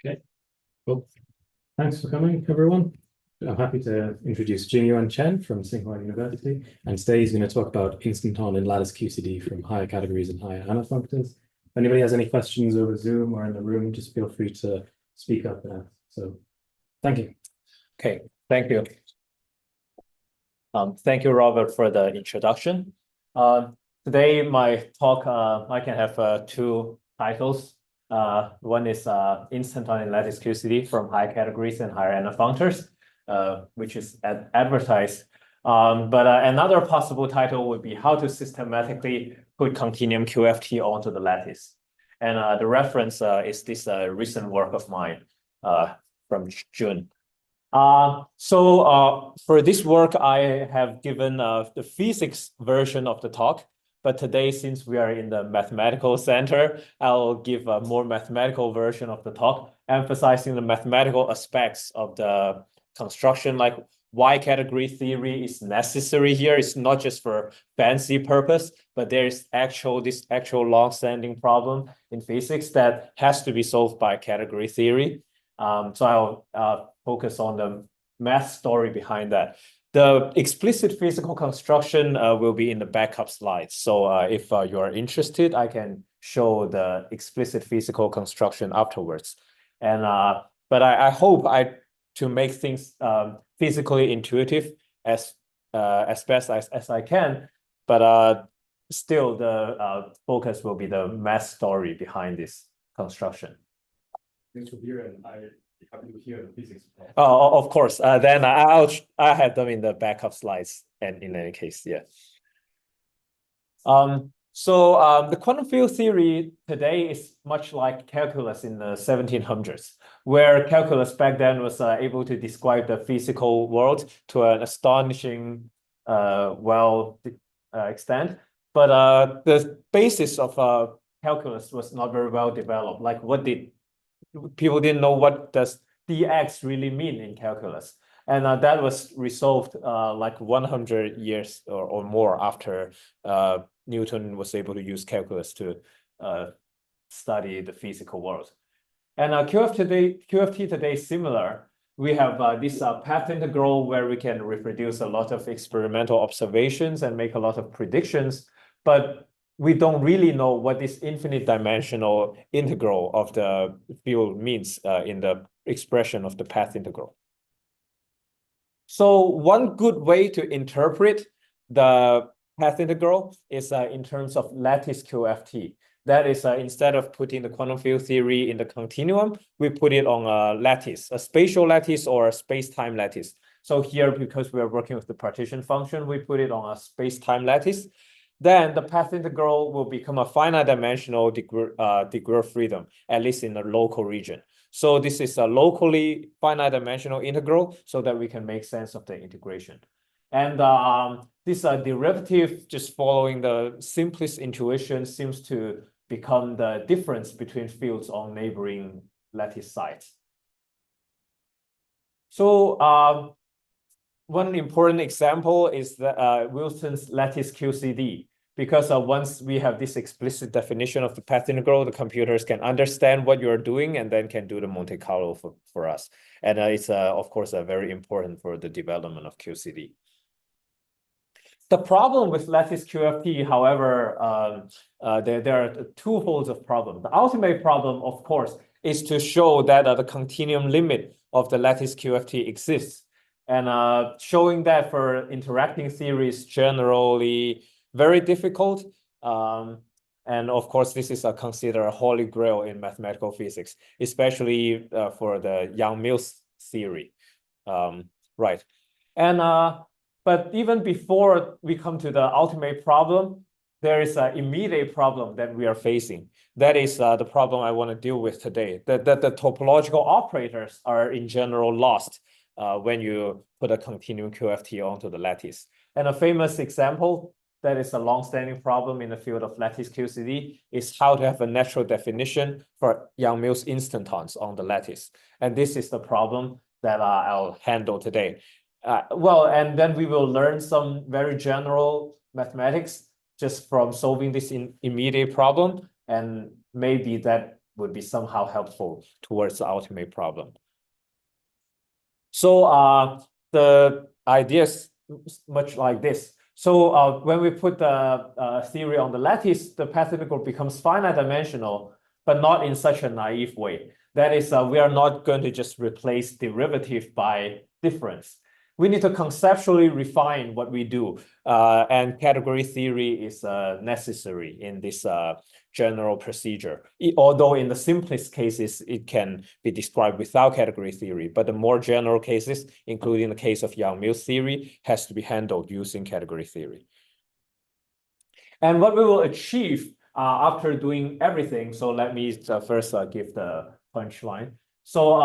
Okay, well, thanks for coming, everyone. I'm happy to introduce Jing-Yuan Chen from Tsinghua University, and today he's going to talk about Instanton and Lattice QCD from higher categories and higher Anafunctors. If anybody has any questions over Zoom or in the room, just feel free to speak up and ask. So, thank you. Okay, thank you. Thank you, Robert, for the introduction. Today, my talk, I can have two titles. One is Instanton and Lattice QCD from high categories and higher Anafunctors, which is advertised. But another possible title would be how to systematically put continuum QFT onto the lattice. And the reference is this recent work of mine from June. So for this work, I have given the physics version of the talk. But today, since we are in the mathematical center, I'll give a more mathematical version of the talk, emphasizing the mathematical aspects of the construction, like why category theory is necessary here. It's not just for fancy purpose, but there's this actual long-standing problem in physics that has to be solved by category theory. So I'll focus on the math story behind that. The explicit physical construction will be in the backup slides. So if you're interested, I can show the explicit physical construction afterwards. And but I hope to make things physically intuitive as best as I can. But still, the focus will be the math story behind this construction. Thanks for hearing. Have to hear the physics. Oh, of course. Then I have them in the backup slides, and in any case, yeah. So the quantum field theory today is much like calculus in the 1700s, where calculus back then was able to describe the physical world to an astonishing extent. But the basis of calculus was not very well developed. Like people didn't know what does dx really mean in calculus, and that was resolved like 100 years or more after Newton was able to use calculus to study the physical world. And QFT today is similar. We have this path integral where we can reproduce a lot of experimental observations and make a lot of predictions, but we don't really know what this infinite dimensional integral of the field means in the expression of the path integral. So one good way to interpret the path integral is in terms of lattice QFT. That is, instead of putting the quantum field theory in the continuum, we put it on a lattice, a spatial lattice or a space-time lattice. So here, because we are working with the partition function, we put it on a space-time lattice. Then the path integral will become a finite dimensional degree of freedom, at least in the local region. So this is a locally finite dimensional integral so that we can make sense of the integration. And this derivative, just following the simplest intuition, seems to become the difference between fields on neighboring lattice sites. So one important example is Wilson's lattice QCD. Because once we have this explicit definition of the path integral, the computers can understand what you're doing and then can do the Monte Carlo for us. And it's, of course, very important for the development of QCD. The problem with lattice QFT, however, there are two folds of problem. The ultimate problem, of course, is to show that the continuum limit of the lattice QFT exists. And showing that for interacting theories generally very difficult. And of course, this is considered a holy grail in mathematical physics, especially for the Yang-Mills theory. Right. And but even before we come to the ultimate problem, there is an immediate problem that we are facing. That is the problem I want to deal with today. That the topological operators are in general lost when you put a continuum QFT onto the lattice. And a famous example that is a long-standing problem in the field of lattice QCD is how to have a natural definition for Yang-Mills instantons on the lattice. And this is the problem that I'll handle today. And then we will learn some very general mathematics just from solving this immediate problem. And maybe that would be somehow helpful towards the ultimate problem. So the idea is much like this. So when we put the theory on the lattice, the path integral becomes finite dimensional, but not in such a naive way. That is, we are not going to just replace derivative by difference. We need to conceptually refine what we do, and category theory is necessary in this general procedure. Although in the simplest cases, it can be described without category theory, but the more general cases, including the case of Yang-Mills theory, has to be handled using category theory. And what we will achieve after doing everything, so let me first give the punchline. So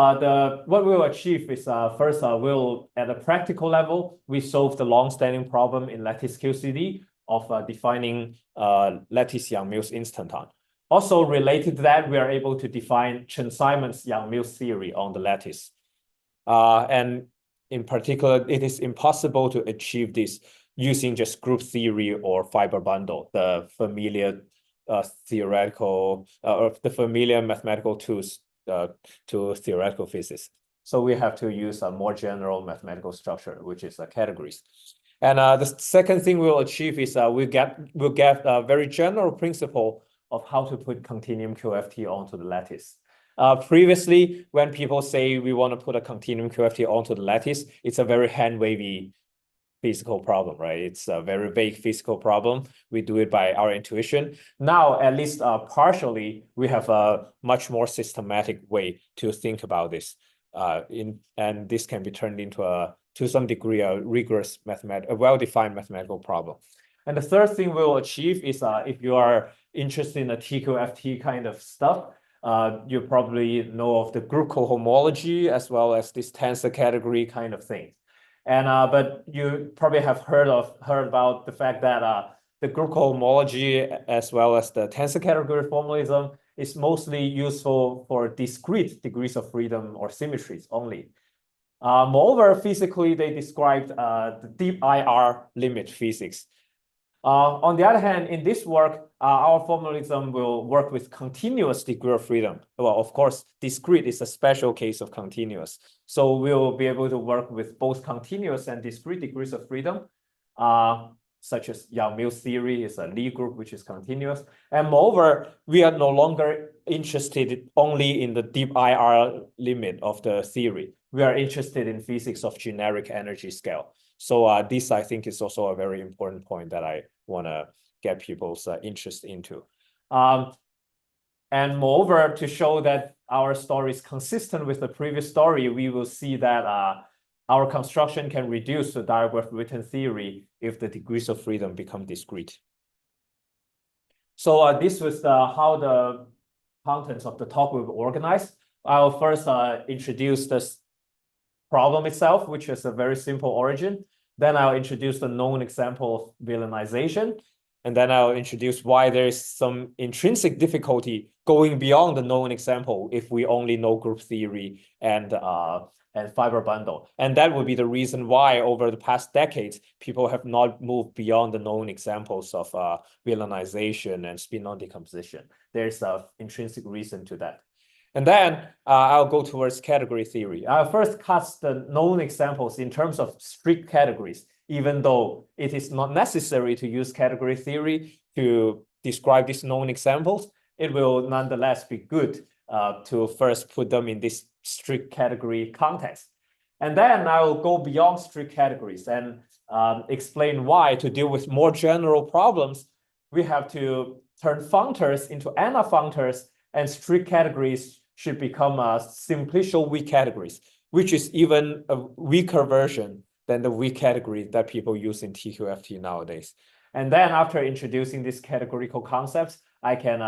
what we'll achieve is first we'll at a practical level we solve the long-standing problem in lattice QCD of defining lattice Yang-Mills instanton. Also related to that, we are able to define Chen-Simon's Yang-Mills theory on the lattice. And in particular, it is impossible to achieve this using just group theory or fiber bundle, the familiar theoretical or the familiar mathematical tools to theoretical physics. So we have to use a more general mathematical structure, which is categories. And the second thing we'll achieve is we'll get a very general principle of how to put continuum QFT onto the lattice. Previously, when people say we want to put a continuum QFT onto the lattice, it's a very hand-wavy physical problem, right? It's a very vague physical problem. We do it by our intuition. Now, at least partially, we have a much more systematic way to think about this. And this can be turned into to some degree, a rigorous a well-defined mathematical problem. And the third thing we'll achieve is if you are interested in the TQFT kind of stuff, you probably know of the group cohomology as well as this tensor category kind of thing. And but you probably have heard about the fact that the group cohomology as well as the tensor category formalism is mostly useful for discrete degrees of freedom or symmetries only. Moreover, physically, they described the deep IR limit physics. On the other hand, in this work, our formalism will work with continuous degree of freedom. Well, of course, discrete is a special case of continuous. So we'll be able to work with both continuous and discrete degrees of freedom, such as Yang-Mills theory is a Lie group, which is continuous. And moreover, we are no longer interested only in the deep IR limit of the theory. We are interested in physics of generic energy scale. So this, I think, is also a very important point that I want to get people's interest into. And moreover, to show that our story is consistent with the previous story, we will see that our construction can reduce the Diagraph-Witten theory if the degrees of freedom become discrete. So this was how the contents of the talk will be organized. I'll first introduce this problem itself, which is a very simple origin. Then I'll introduce the known example of villainization. And then I'll introduce why there is some intrinsic difficulty going beyond the known example if we only know group theory and fiber bundle. And that would be the reason why over the past decades, people have not moved beyond the known examples of villainization and spin-on decomposition. There's an intrinsic reason to that. And then I'll go towards category theory. I'll first cast the known examples in terms of strict categories, even though it is not necessary to use category theory to describe these known examples. It will nonetheless be good to first put them in this strict category context. And then I'll go beyond strict categories and explain why, to deal with more general problems, we have to turn functors into anafunctors, and strict categories should become simplicial weak categories, which is even a weaker version than the weak category that people use in TQFT nowadays. And then after introducing these categorical concepts, I can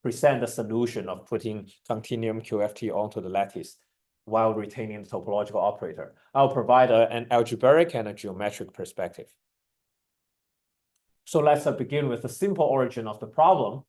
present the solution of putting continuum QFT onto the lattice while retaining the topological operator. I'll provide an algebraic and a geometric perspective. So let's begin with the simple origin of the problem.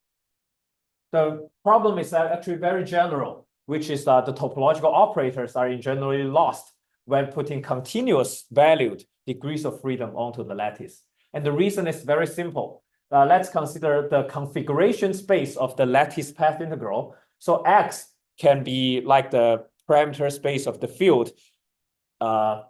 The problem is actually very general, which is that the topological operators are generally lost when putting continuous valued degrees of freedom onto the lattice. And the reason is very simple. Let's consider the configuration space of the lattice path integral. So X can be like the parameter space of the field on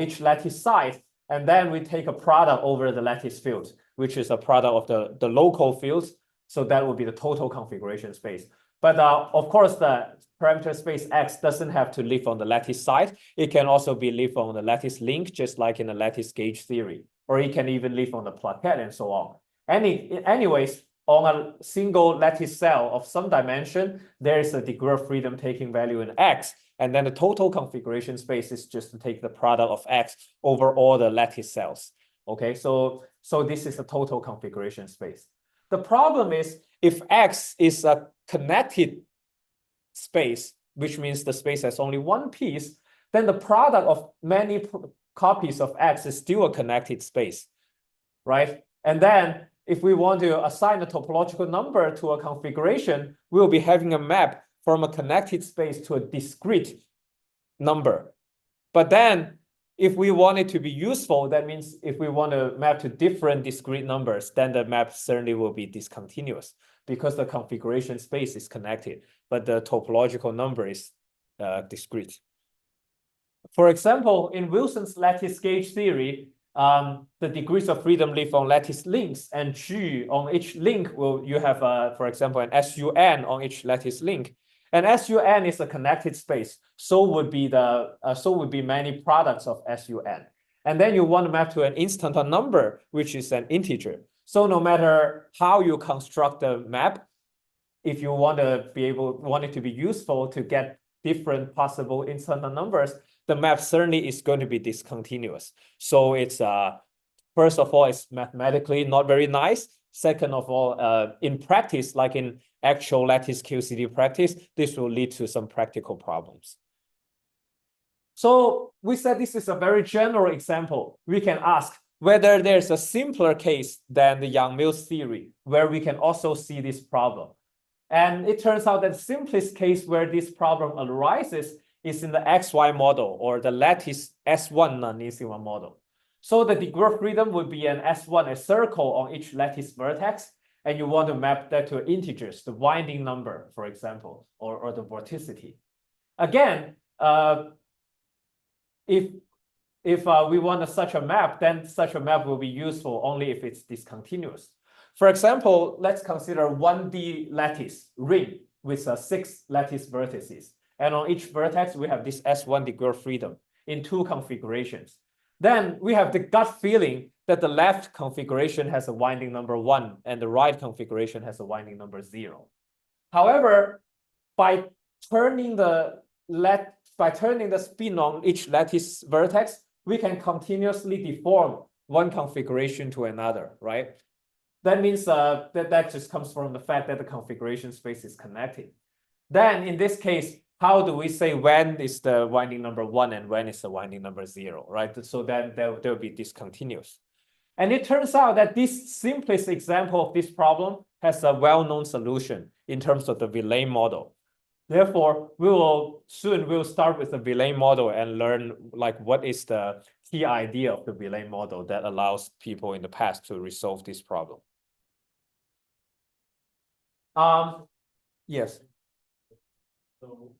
each lattice side, and then we take a product over the lattice field, which is a product of the local fields. So that would be the total configuration space. But of course, the parameter space X doesn't have to live on the lattice side. It can also be live on the lattice link, just like in the lattice gauge theory, or it can even live on the plaquette and so on. Anyways, on a single lattice cell of some dimension, there is a degree of freedom taking value in X. And then the total configuration space is just to take the product of X over all the lattice cells. Okay, so this is the total configuration space. The problem is if X is a connected space, which means the space has only one piece, then the product of many copies of X is still a connected space, right? And then if we want to assign a topological number to a configuration, we'll be having a map from a connected space to a discrete number. But then if we want it to be useful, that means if we want to map to different discrete numbers, then the map certainly will be discontinuous because the configuration space is connected, but the topological number is discrete. For example, in Wilson's lattice gauge theory, the degrees of freedom live on lattice links, and G on each link you have, for example, an SUN on each lattice link. And SUN is a connected space. So would be many products of SUN. And then you want to map to an instanton number, which is an integer. So no matter how you construct the map, if you want it to be useful to get different possible instanton numbers, the map certainly is going to be discontinuous. So it's first of all, it's mathematically not very nice. Second of all, in practice, like in actual lattice QCD practice, this will lead to some practical problems. So we said this is a very general example. We can ask whether there's a simpler case than the Yang-Mills theory, where we can also see this problem. And it turns out that the simplest case where this problem arises is in the XY model, or the lattice S1 non-Tsinghua model. So the degree of freedom would be an S1, a circle on each lattice vertex, and you want to map that to integers, the winding number, for example, or the vorticity. Again, if we want such a map, then such a map will be useful only if it's discontinuous. For example, let's consider 1D lattice ring with 6 lattice vertices. And on each vertex, we have this S1 degree of freedom in 2 configurations. Then we have the gut feeling that the left configuration has a winding number 1 and the right configuration has a winding number 0. However, by turning the spin on each lattice vertex, we can continuously deform one configuration to another, right? That means that just comes from the fact that the configuration space is connected. Then in this case, how do we say when is the winding number 1 and when is the winding number 0, right? So then they'll be discontinuous. And it turns out that this simplest example of this problem has a well-known solution in terms of the Villain model. Therefore, we'll start with the Villain model and learn like what is the key idea of the Villain model that allows people in the past to resolve this problem. Yes. So,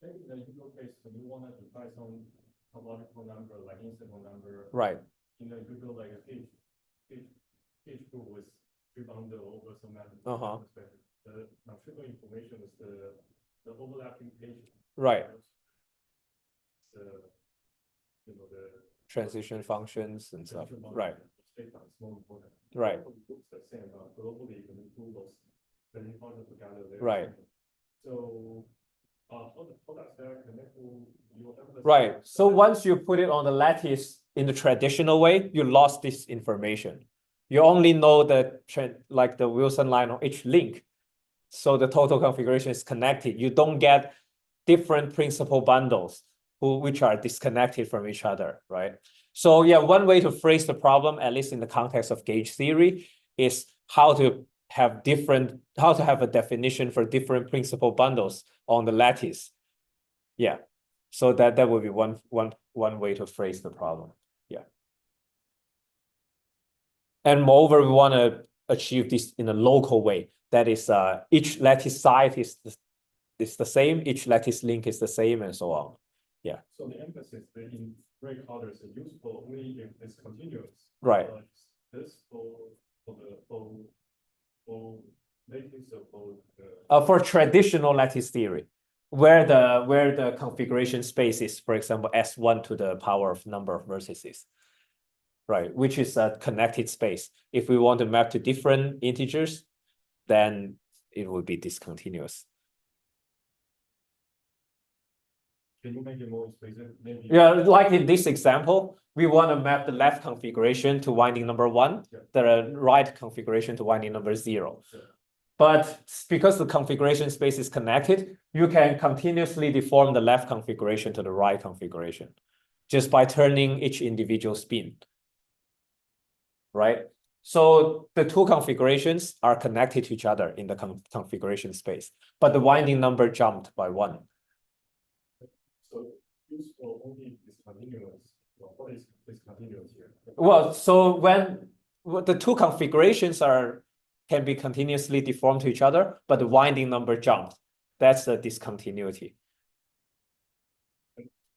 maybe in the usual case, when you want to define some topological number, like instanton number, right? You know, you build like a gauge group with 3 bundle over some method. The trivial information is the overlapping page. Right. The transition functions and stuff. Right. Right. Right. So, how does that connect to your? Right. So once you put it on the lattice in the traditional way, you lost this information. You only know the like the Wilson line on each link. So the total configuration is connected. You don't get different principal bundles which are disconnected from each other, right? So yeah, one way to phrase the problem, at least in the context of gauge theory, is how to have a definition for different principal bundles on the lattice. Yeah, so that would be one way to phrase the problem. Yeah. And moreover, we want to achieve this in a local way. That is, each lattice site is the same, each lattice link is the same, and so on. Yeah. So the emphasis in break orders is useful only if it's continuous. Right. This for lattice for traditional lattice theory, where the configuration space is, for example, S1 to the power of number of vertices, right? Which is a connected space. If we want to map to different integers, then it will be discontinuous. Can you make it more explicit? Maybe. Yeah, like in this example, we want to map the left configuration to winding number 1, the right configuration to winding number 0. Yeah. But because the configuration space is connected, you can continuously deform the left configuration to the right configuration just by turning each individual spin, right? So the two configurations are connected to each other in the configuration space, but the winding number jumped by 1. So useful only discontinuous. Well, what is discontinuous here? Well, so when the two configurations can be continuously deformed to each other, but the winding number jumped, that's the discontinuity.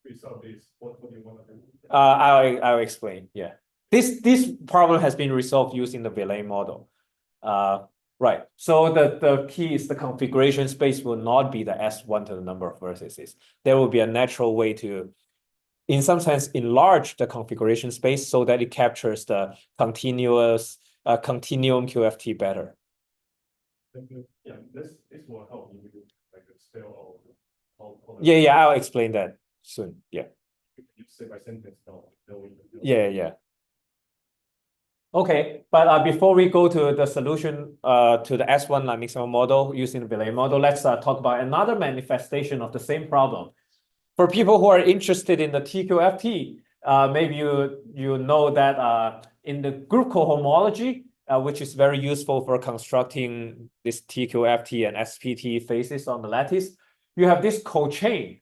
Result is what do you want to do? I'll explain. Yeah, this problem has been resolved using the Villain model. Right. So the key is the configuration space will not be the S1 to the number of vertices. There will be a natural way to, in some sense, enlarge the configuration space so that it captures the continuous continuum QFT better. Yeah, this will help you like spell all. Yeah, I'll explain that soon. Yeah. You say by sentence now. Yeah. Okay, but before we go to the solution to the S1 line model using the Villain model, let's talk about another manifestation of the same problem. For people who are interested in the TQFT, maybe you know that in the group cohomology, which is very useful for constructing this TQFT and SPT faces on the lattice, you have this cochain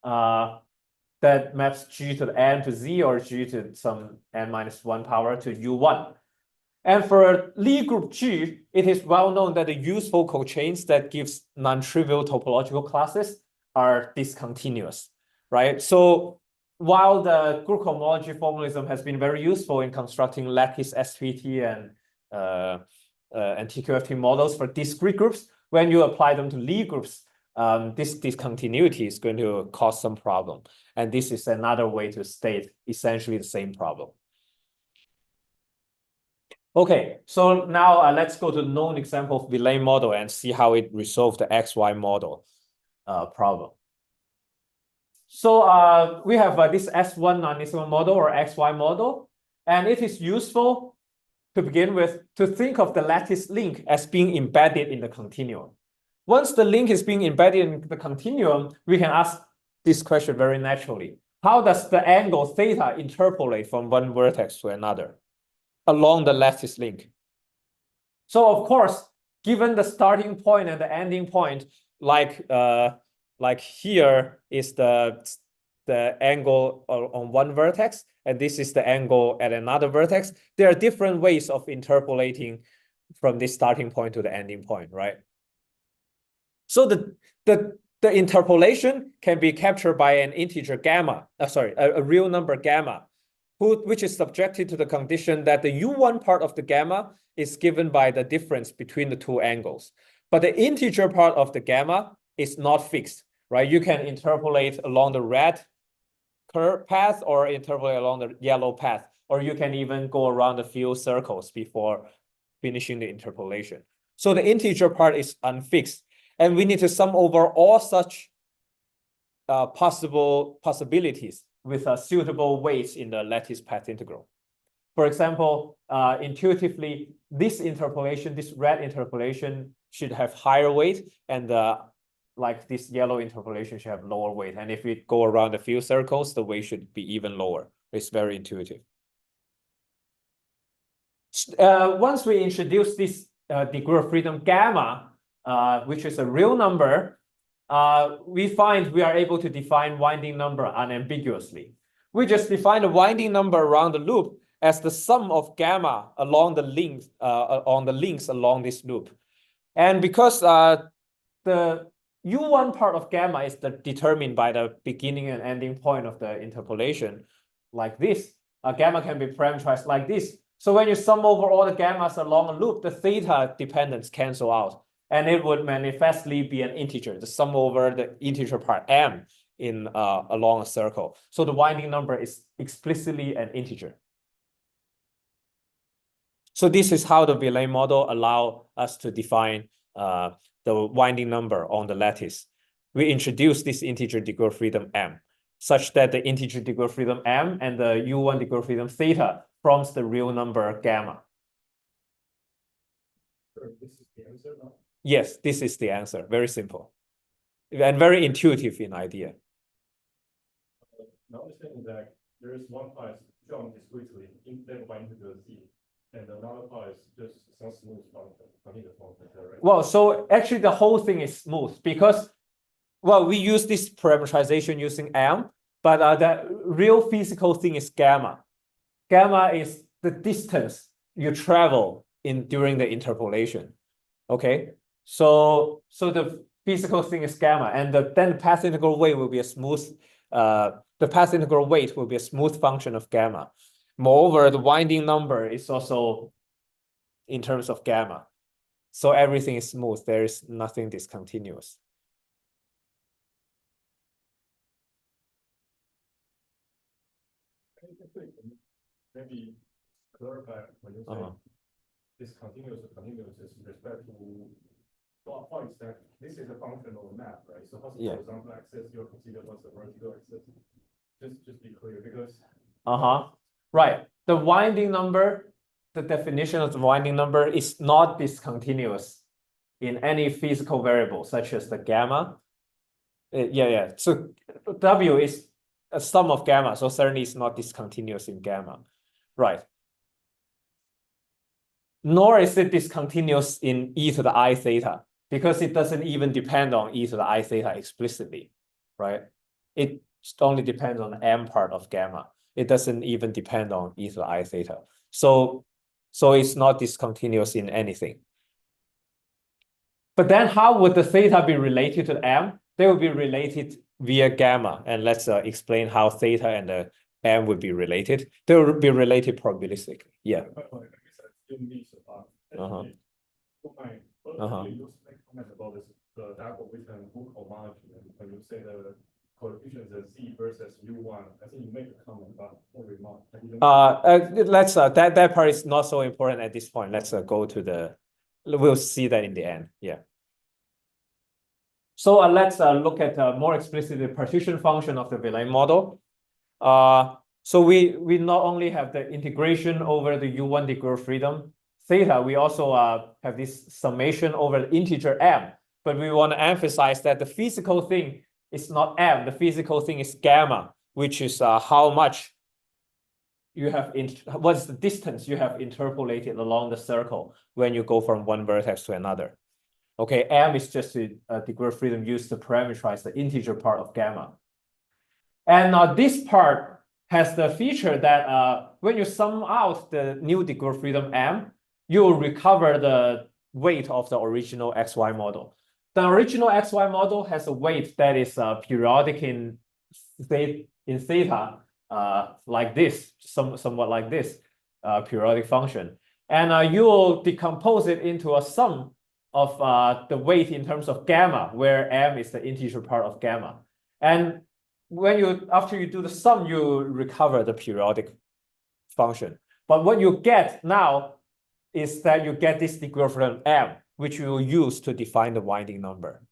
that maps G to the N to Z or G to some N-1 power to U1. And for Lie group G, it is well known that the useful cochains that gives non-trivial topological classes are discontinuous, right? So while the group cohomology formalism has been very useful in constructing lattice SPT and TQFT models for discrete groups, when you apply them to Lie groups, this discontinuity is going to cause some problem. And this is another way to state essentially the same problem. Okay, so now let's go to the known example of Villain model and see how it resolves the XY model problem. So we have this S1 non-linear model or XY model, and it is useful to begin with to think of the lattice link as being embedded in the continuum. Once the link is being embedded in the continuum, we can ask this question very naturally. How does the angle theta interpolate from one vertex to another along the lattice link? So of course, given the starting point and the ending point, like here is the angle on one vertex, and this is the angle at another vertex. There are different ways of interpolating from this starting point to the ending point, right? So the interpolation can be captured by an integer gamma, a real number gamma, which is subjected to the condition that the U1 part of the gamma is given by the difference between the two angles. But the integer part of the gamma is not fixed, right? You can interpolate along the red curve path or interpolate along the yellow path, or you can even go around a few circles before finishing the interpolation. So the integer part is unfixed, and we need to sum over all such possibilities with suitable weights in the lattice path integral. For example, intuitively, this interpolation, this red interpolation should have higher weight, and like this yellow interpolation should have lower weight. And if we go around a few circles, the weight should be even lower. It's very intuitive. Once we introduce this degree of freedom gamma, which is a real number, we find we are able to define winding number unambiguously. We just define the winding number around the loop, as the sum of gamma along the links along this loop. And because the U1 part of gamma is determined by the beginning and ending point of the interpolation, like this. Gamma can be parameterized like this. So when you sum over all the gammas along a loop, the theta dependence cancel out, and it would manifestly be an integer, the sum over the integer part m in along a circle. So the winding number is explicitly an integer. So this is how the Villain model allow us to define the winding number on the lattice. We introduce this integer degree of freedom m, such that the integer degree of freedom m and the U1 degree of freedom theta forms the real number gamma. This is the answer, no? Yes, this is the answer. Very simple and very intuitive in idea. My understanding is that there is one part shown discretely led by integral z, and another part is just some smooth function, continuous function, right? Well, so actually the whole thing is smooth because, well, we use this parameterization using m, but the real physical thing is gamma. Gamma is the distance you travel during the interpolation. Okay, so the physical thing is gamma, and then the path integral weight will be a smooth. The path integral weight will be a smooth function of gamma. Moreover, the winding number is also in terms of gamma. So everything is smooth. There is nothing discontinuous. Maybe clarify when you say this continuous is respect to what extent this is a function of a map, right? So what's the horizontal axis you're considering, what's the vertical axis? Just be clear, because right. The winding number, the definition of the winding number is not discontinuous in any physical variable, such as the gamma. So W is a sum of gamma, so certainly it's not discontinuous in gamma, right? Nor is it discontinuous in e to the I theta, because it doesn't even depend on e to the I theta explicitly, right? It only depends on the m part of gamma. It doesn't even depend on e to the I theta. So it's not discontinuous in anything. But then how would the theta be related to m? They would be related via gamma. And let's explain how theta and the m would be related. They will be related probabilistically. Yeah. You comment about this, the diagonal with an book homology, and when you say the coefficients are z versus u1, I think you make a comment about no remark. Let's that part is not so important at this point. Let's go to the. We'll see that in the end. Yeah. So let's look at a more explicitly partition function of the Villain model. So we not only have the integration over the U1 degree of freedom theta, we also have this summation over the integer m. But we want to emphasize that the physical thing is not m. The physical thing is gamma, which is how much you have what's the distance you have interpolated along the circle when you go from one vertex to another. Okay, m is just a degree of freedom used to parameterize the integer part of gamma. And this part has the feature that when you sum out the new degree of freedom m, you will recover the weight of the original XY model. The original XY model has a weight that is periodic in theta, like this, somewhat like this periodic function. And you will decompose it into a sum of the weight in terms of gamma, where m is the integer part of gamma. And when after you do the sum, you recover the periodic function. But what you get now is that you get this degree of freedom m, which you will use to define the winding number.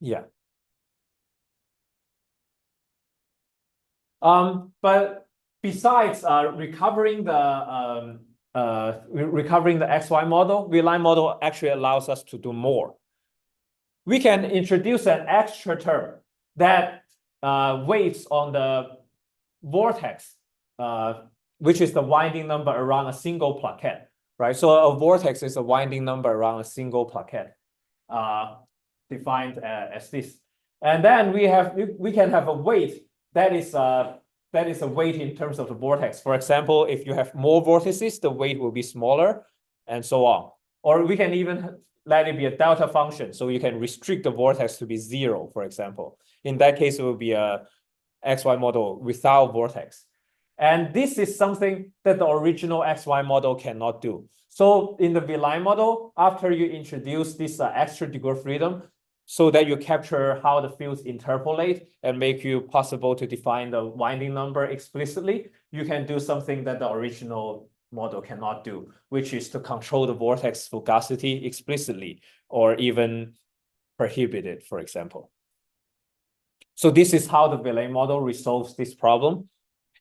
Yeah. But besides recovering the XY model, Villain model actually allows us to do more. We can introduce an extra term that waits on the vortex, which is the winding number around a single plaquette, right? So a vortex is a winding number around a single plaquette, defined as this. And then we can have a weight that is that is a weight in terms of the vortex. For example, if you have more vortices, the weight will be smaller, and so on. Or we can even let it be a delta function, so you can restrict the vortex to be 0, for example. In that case, it will be a XY model without vortex. And this is something that the original XY model cannot do. So in the V-line model, after you introduce this extra degree of freedom, so that you capture how the fields interpolate and make you possible to define the winding number explicitly, you can do something that the original model cannot do, which is to control the vortex fugacity explicitly, or even prohibit it, for example. So this is how the Villain model resolves this problem.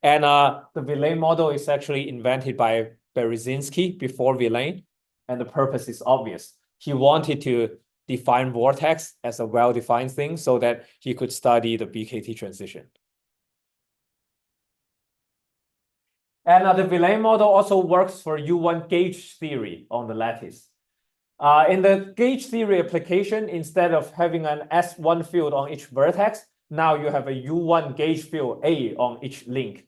And the Villain model is actually invented by Berezynski before Villain, and the purpose is obvious. He wanted to define vortex as a well-defined thing so that he could study the BKT transition. And the Villain model also works for U1 gauge theory on the lattice. In the gauge theory application, instead of having an S1 field on each vertex, now you have a U1 gauge field A on each link.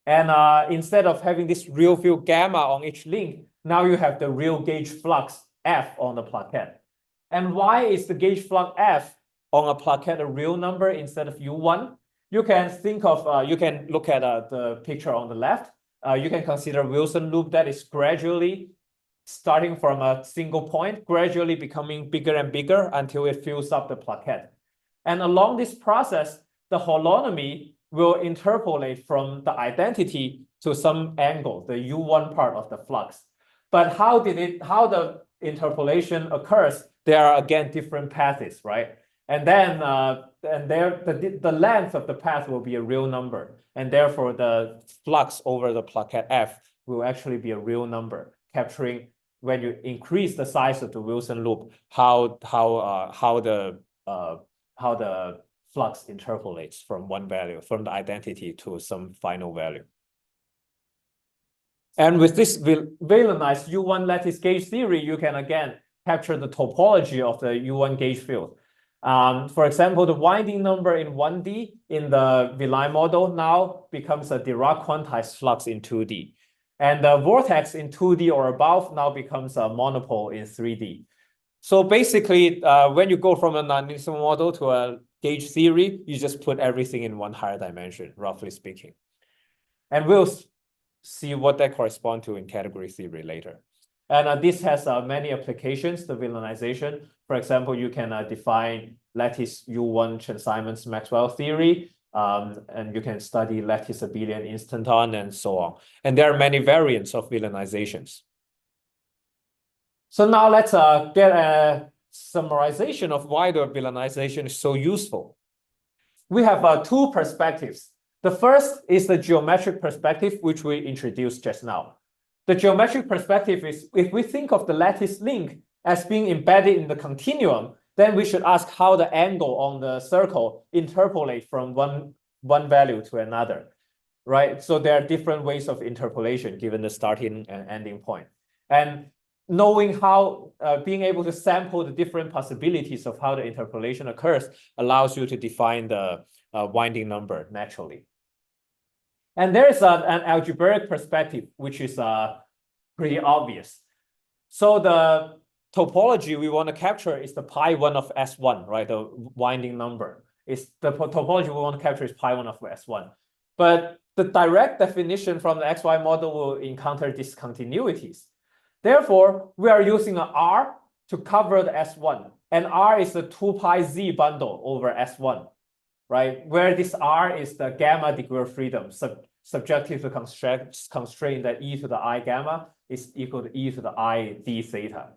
And instead of having this real field gamma on each link, now you have the real gauge flux F on the plaquette. And why is the gauge flux F on a plaquette a real number instead of U1? You can think of, you can look at the picture on the left. You can consider Wilson loop that is gradually starting from a single point, gradually becoming bigger and bigger until it fills up the plaquette. And along this process, the holonomy will interpolate from the identity to some angle, the U1 part of the flux. But how the interpolation occurs, there are again different paths, right? And then the length of the path will be a real number, and therefore the flux over the plaquette F will actually be a real number, capturing when you increase the size of the Wilson loop, how the flux interpolates from one value, from the identity to some final value. And with this valorized U1 lattice gauge theory, you can again capture the topology of the U1 gauge field. For example, the winding number in 1D in the V-line model now becomes a Dirac quantized flux in 2D. And the vortex in 2D or above now becomes a monopole in 3D. So basically, when you go from a non-uniform model to a gauge theory, you just put everything in one higher dimension, roughly speaking. And we'll see what that corresponds to in category theory later. And this has many applications, the villainization. For example, you can define lattice U1 Chen-Simons Maxwell theory, and you can study lattice abelian instanton and so on. And there are many variants of villainizations. So now let's get a summarization of why the villainization is so useful. We have two perspectives. The first is the geometric perspective, which we introduced just now. The geometric perspective is, if we think of the lattice link as being embedded in the continuum, then we should ask how the angle on the circle interpolate from one value to another, right? So there are different ways of interpolation given the starting and ending point. And knowing how, being able to sample the different possibilities of how the interpolation occurs allows you to define the winding number naturally. And there's an algebraic perspective, which is pretty obvious. So the topology we want to capture is the pi1 of S1, right? The winding number. Is the topology we want to capture is pi1 of S1. But the direct definition from the XY model will encounter discontinuities. Therefore, we are using an R to cover the S1. And R is the 2 pi Z bundle over S1, right? Where this R is the gamma degree of freedom, subjective to constraint that e to the I gamma is equal to e to the I d theta.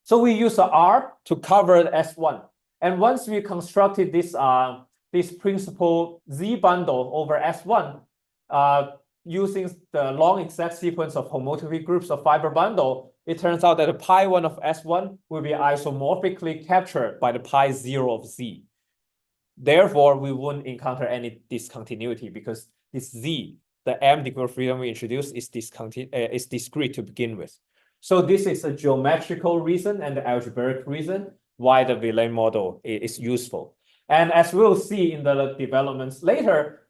So we use a R to cover the S1. And once we constructed this, this principal Z bundle over S1, using the long exact sequence of homotopy groups of fiber bundle, it turns out that the pi1 of S1 will be isomorphically captured by the pi0 of Z. Therefore, we wouldn't encounter any discontinuity because this Z, the M degree of freedom we introduced, is discrete to begin with. So this is a geometrical reason and the algebraic reason why the Villain model is useful. And as we'll see in the developments later,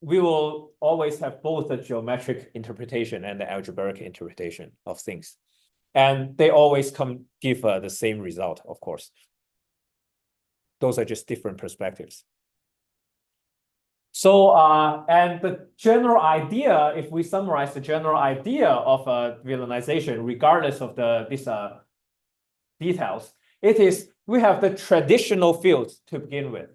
we will always have both the geometric interpretation and the algebraic interpretation of things. And they always give the same result, of course. Those are just different perspectives. So, and the general idea, if we summarize the general idea of villainization, regardless of these details, it is we have the traditional fields to begin with.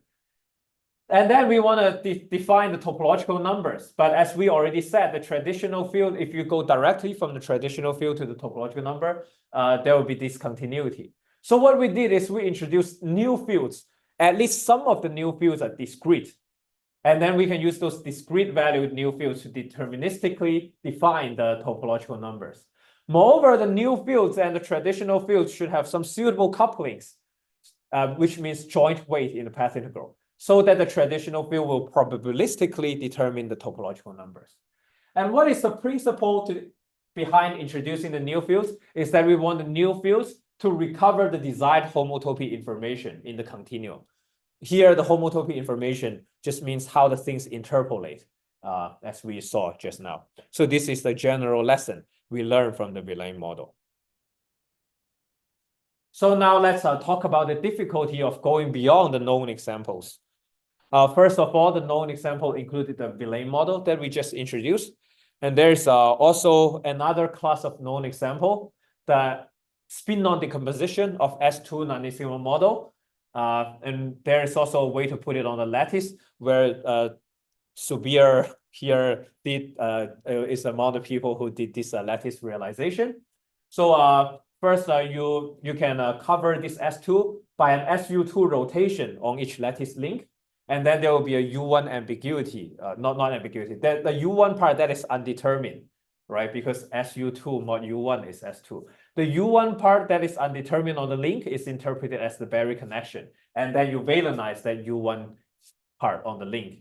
And then we want to define the topological numbers. But as we already said, the traditional field, if you go directly from the traditional field to the topological number, there will be discontinuity. So what we did is we introduced new fields. At least some of the new fields are discrete. And then we can use those discrete valued new fields to deterministically define the topological numbers. Moreover, the new fields and the traditional fields should have some suitable couplings, which means joint weight in the path integral, so that the traditional field will probabilistically determine the topological numbers. And what is the principle behind introducing the new fields is that we want the new fields to recover the desired homotopy information in the continuum. Here, the homotopy information just means how the things interpolate, as we saw just now. So this is the general lesson we learned from the Villain model. So now let's talk about the difficulty of going beyond the known examples. First of all, the known example included the Villain model that we just introduced. And there's also another class of known example, the spin non-decomposition of S2 non-single model. And there is also a way to put it on the lattice where Subir here is among the people who did this lattice realization. So first, you can cover this S2 by an SU2 rotation on each lattice link. And then there will be a U1 ambiguity, not ambiguity. The U1 part that is undetermined, right? Because SU2 mod U1 is S2. The U1 part that is undetermined on the link is interpreted as the Berry connection. And then you valenize that U1 part on the link.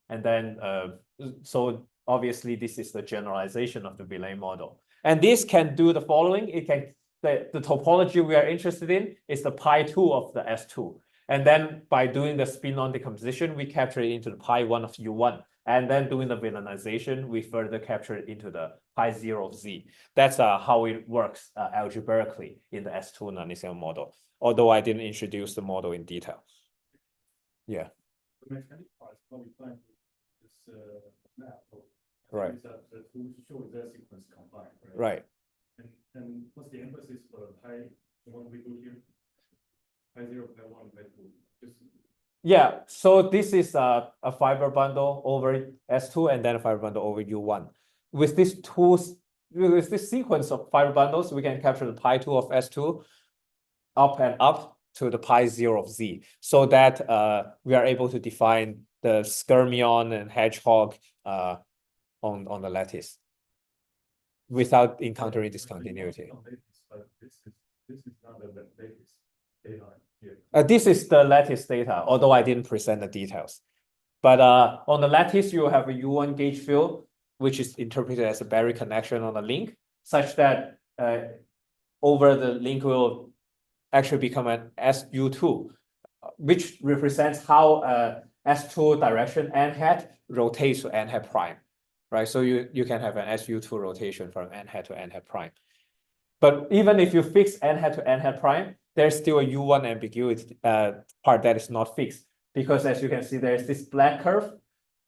And then, so obviously this is the generalization of the Villain model. And this can do the following. It can, the topology we are interested in is the pi2 of the S2. And then by doing the spin non-decomposition, we capture it into the pi1 of U1. And then doing the villainization, we further capture it into the pi0 of Z. That's how it works algebraically in the S2 non-single model, although I didn't introduce the model in detail. Yeah. The mechanic part, what we find this map, right. Is that to show their sequence combined, right? Right. And what's the emphasis for pi, the one we do here? Pi0, pi1, pi2. Just yeah, so this is a fiber bundle over S2 and then a fiber bundle over U1. With this sequence of fiber bundles, we can capture the pi2 of S2 up and up to the pi0 of Z, so that we are able to define the skyrmion and hedgehog on the lattice without encountering discontinuity. But this is not the lattice data here. This is the lattice data, although I didn't present the details. But on the lattice, you have a U1 gauge field, which is interpreted as a Berry connection on the link, such that over the link will actually become an SU2, which represents how S2 direction n hat rotates to n hat prime, right? So you can have an SU2 rotation from n hat to n hat prime. But even if you fix n hat to n hat prime, there's still a U1 ambiguity part that is not fixed, because as you can see, there's this black curve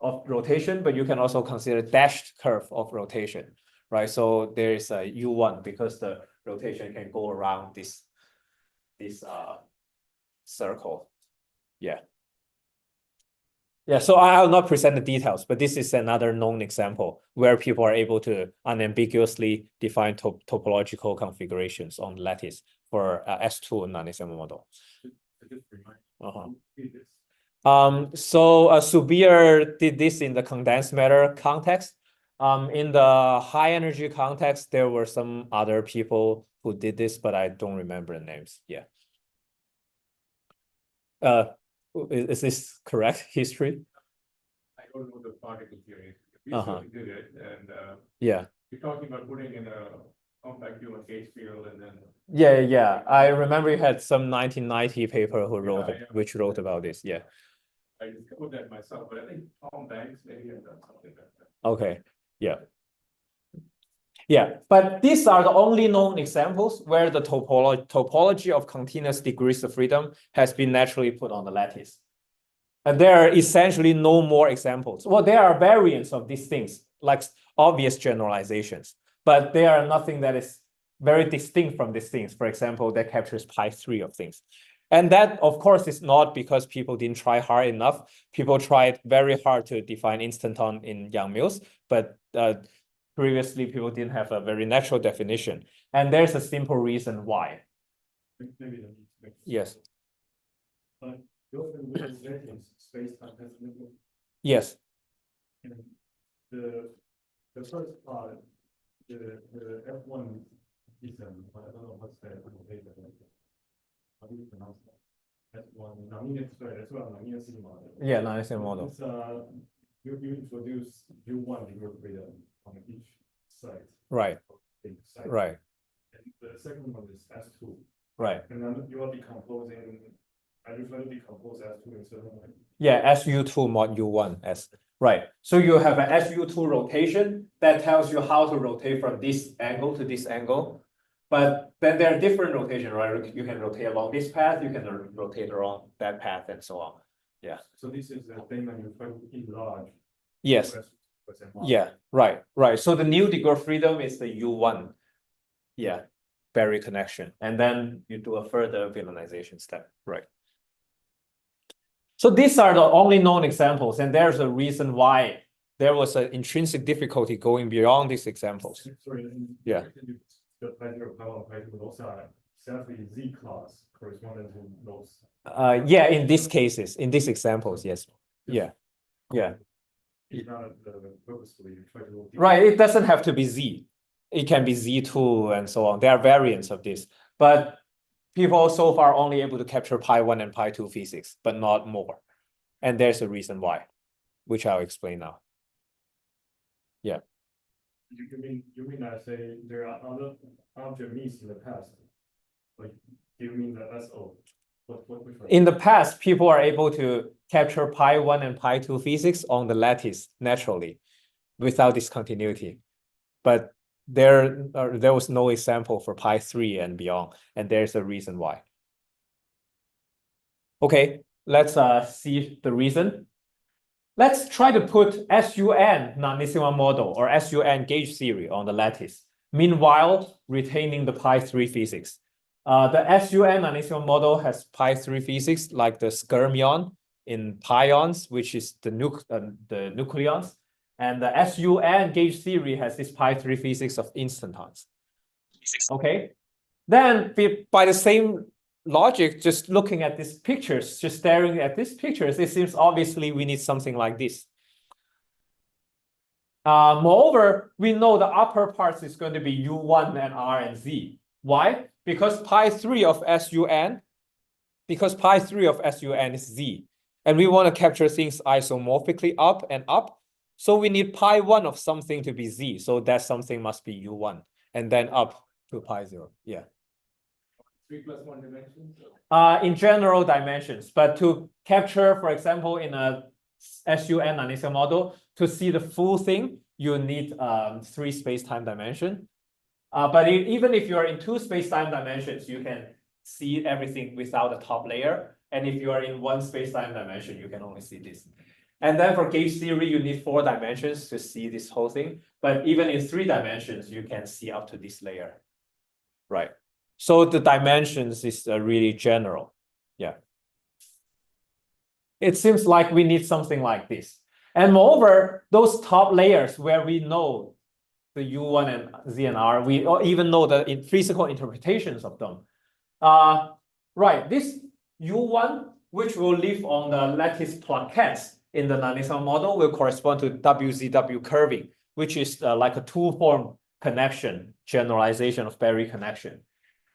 of rotation, but you can also consider dashed curve of rotation, right? So there's a U1 because the rotation can go around this circle. Yeah. Yeah, so I'll not present the details, but this is another known example where people are able to unambiguously define topological configurations on lattice for S2 non-single model. So Subir did this in the condensed matter context. In the high energy context, there were some other people who did this, but I don't remember the names. Yeah. Is this correct history? I don't know the particle theory. We certainly did it, and yeah. you're talking about putting in a compact human gauge field, and then Yeah. I remember you had some 1990 paper who wrote Yeah. which wrote about this. Yeah. I discovered that myself, but I think Tom Banks maybe have done something like that. Okay, yeah. Yeah, but these are the only known examples where the topology of continuous degrees of freedom has been naturally put on the lattice. And there are essentially no more examples. Well, there are variants of these things, like obvious generalizations, but there are nothing that is very distinct from these things. For example, that captures pi3 of things. And that, of course, is not because people didn't try hard enough. People tried very hard to define instanton in Yang-Mills, but previously people didn't have a very natural definition. And there's a simple reason why. Maybe that needs to make sense. Yes. But you often look at space-time pessimism. Yes. And the first part, the F1 is I don't know what's the how do you pronounce that? F1 that's what model. Yeah, Lattice model. It's you introduce U1 degree of freedom on each side. Right. Side. Right. And the second one is S2. Right. And then you are decomposing. I usually decompose S2 in certain way. Yeah, SU2 mod U1 S. Right. So you have an SU2 rotation that tells you how to rotate from this angle to this angle. But then there are different rotations, right? You can rotate along this path, you can rotate along that path, and so on. Yeah. So this is the thing that you try to enlarge. Yes. Yeah. Right. Right. So the new degree of freedom is the U1. Yeah. Berry connection. And then you do a further villainization step. Right. So these are the only known examples, and there's a reason why there was an intrinsic difficulty going beyond these examples. Sorry. Yeah. The pi0, pi1, pi2, those are exactly Z class corresponding to those. Yeah, in these cases, in these examples, yes. Yeah. Yeah. It's not purposefully you try to. Right. It doesn't have to be Z. It can be Z2 and so on. There are variants of this, but people so far only able to capture pi1 and pi2 physics, but not more. And there's a reason why, which I'll explain now. Yeah. You mean I say there are other object means in the past? Like, do you mean that that's all? Which one? In the past, people are able to capture pi1 and pi2 physics on the lattice naturally without discontinuity. But there was no example for pi3 and beyond, and there's a reason why. Okay, let's see the reason. Let's try to put SUN non-Tsinghua model or SUN gauge theory on the lattice, meanwhile retaining the pi3 physics. The SUN non-Tsinghua model has pi3 physics like the skyrmion in pions, which is the nucleons. And the SUN gauge theory has this pi3 physics of instantons. Okay, then by the same logic, just looking at these pictures, just staring at these pictures, it seems obviously we need something like this. Moreover, we know the upper parts is going to be U1 and R and Z. Why? Because pi3 of SUN is Z. And we want to capture things isomorphically up and up. So we need pi1 of something to be Z. So that something must be U1 and then up to pi0. Yeah. 3 + 1 dimensions? In general dimensions, but to capture, for example, in a SUN non-Tsinghua model, to see the full thing, you need 3 space-time dimension. But even if you're in 2 space-time dimensions, you can see everything without the top layer. And if you are in 1 space-time dimension, you can only see this. And then for gauge theory, you need 4 dimensions to see this whole thing. But even in 3 dimensions, you can see up to this layer. Right. So the dimensions is really general. Yeah. It seems like we need something like this. And moreover, those top layers where we know the U1 and Z and R, we even know the physical interpretations of them. Right, this U1, which will live on the lattice plaquettes in the non-Tsinghua model, will correspond to WZW curving, which is like a two-form connection, generalization of Berry connection.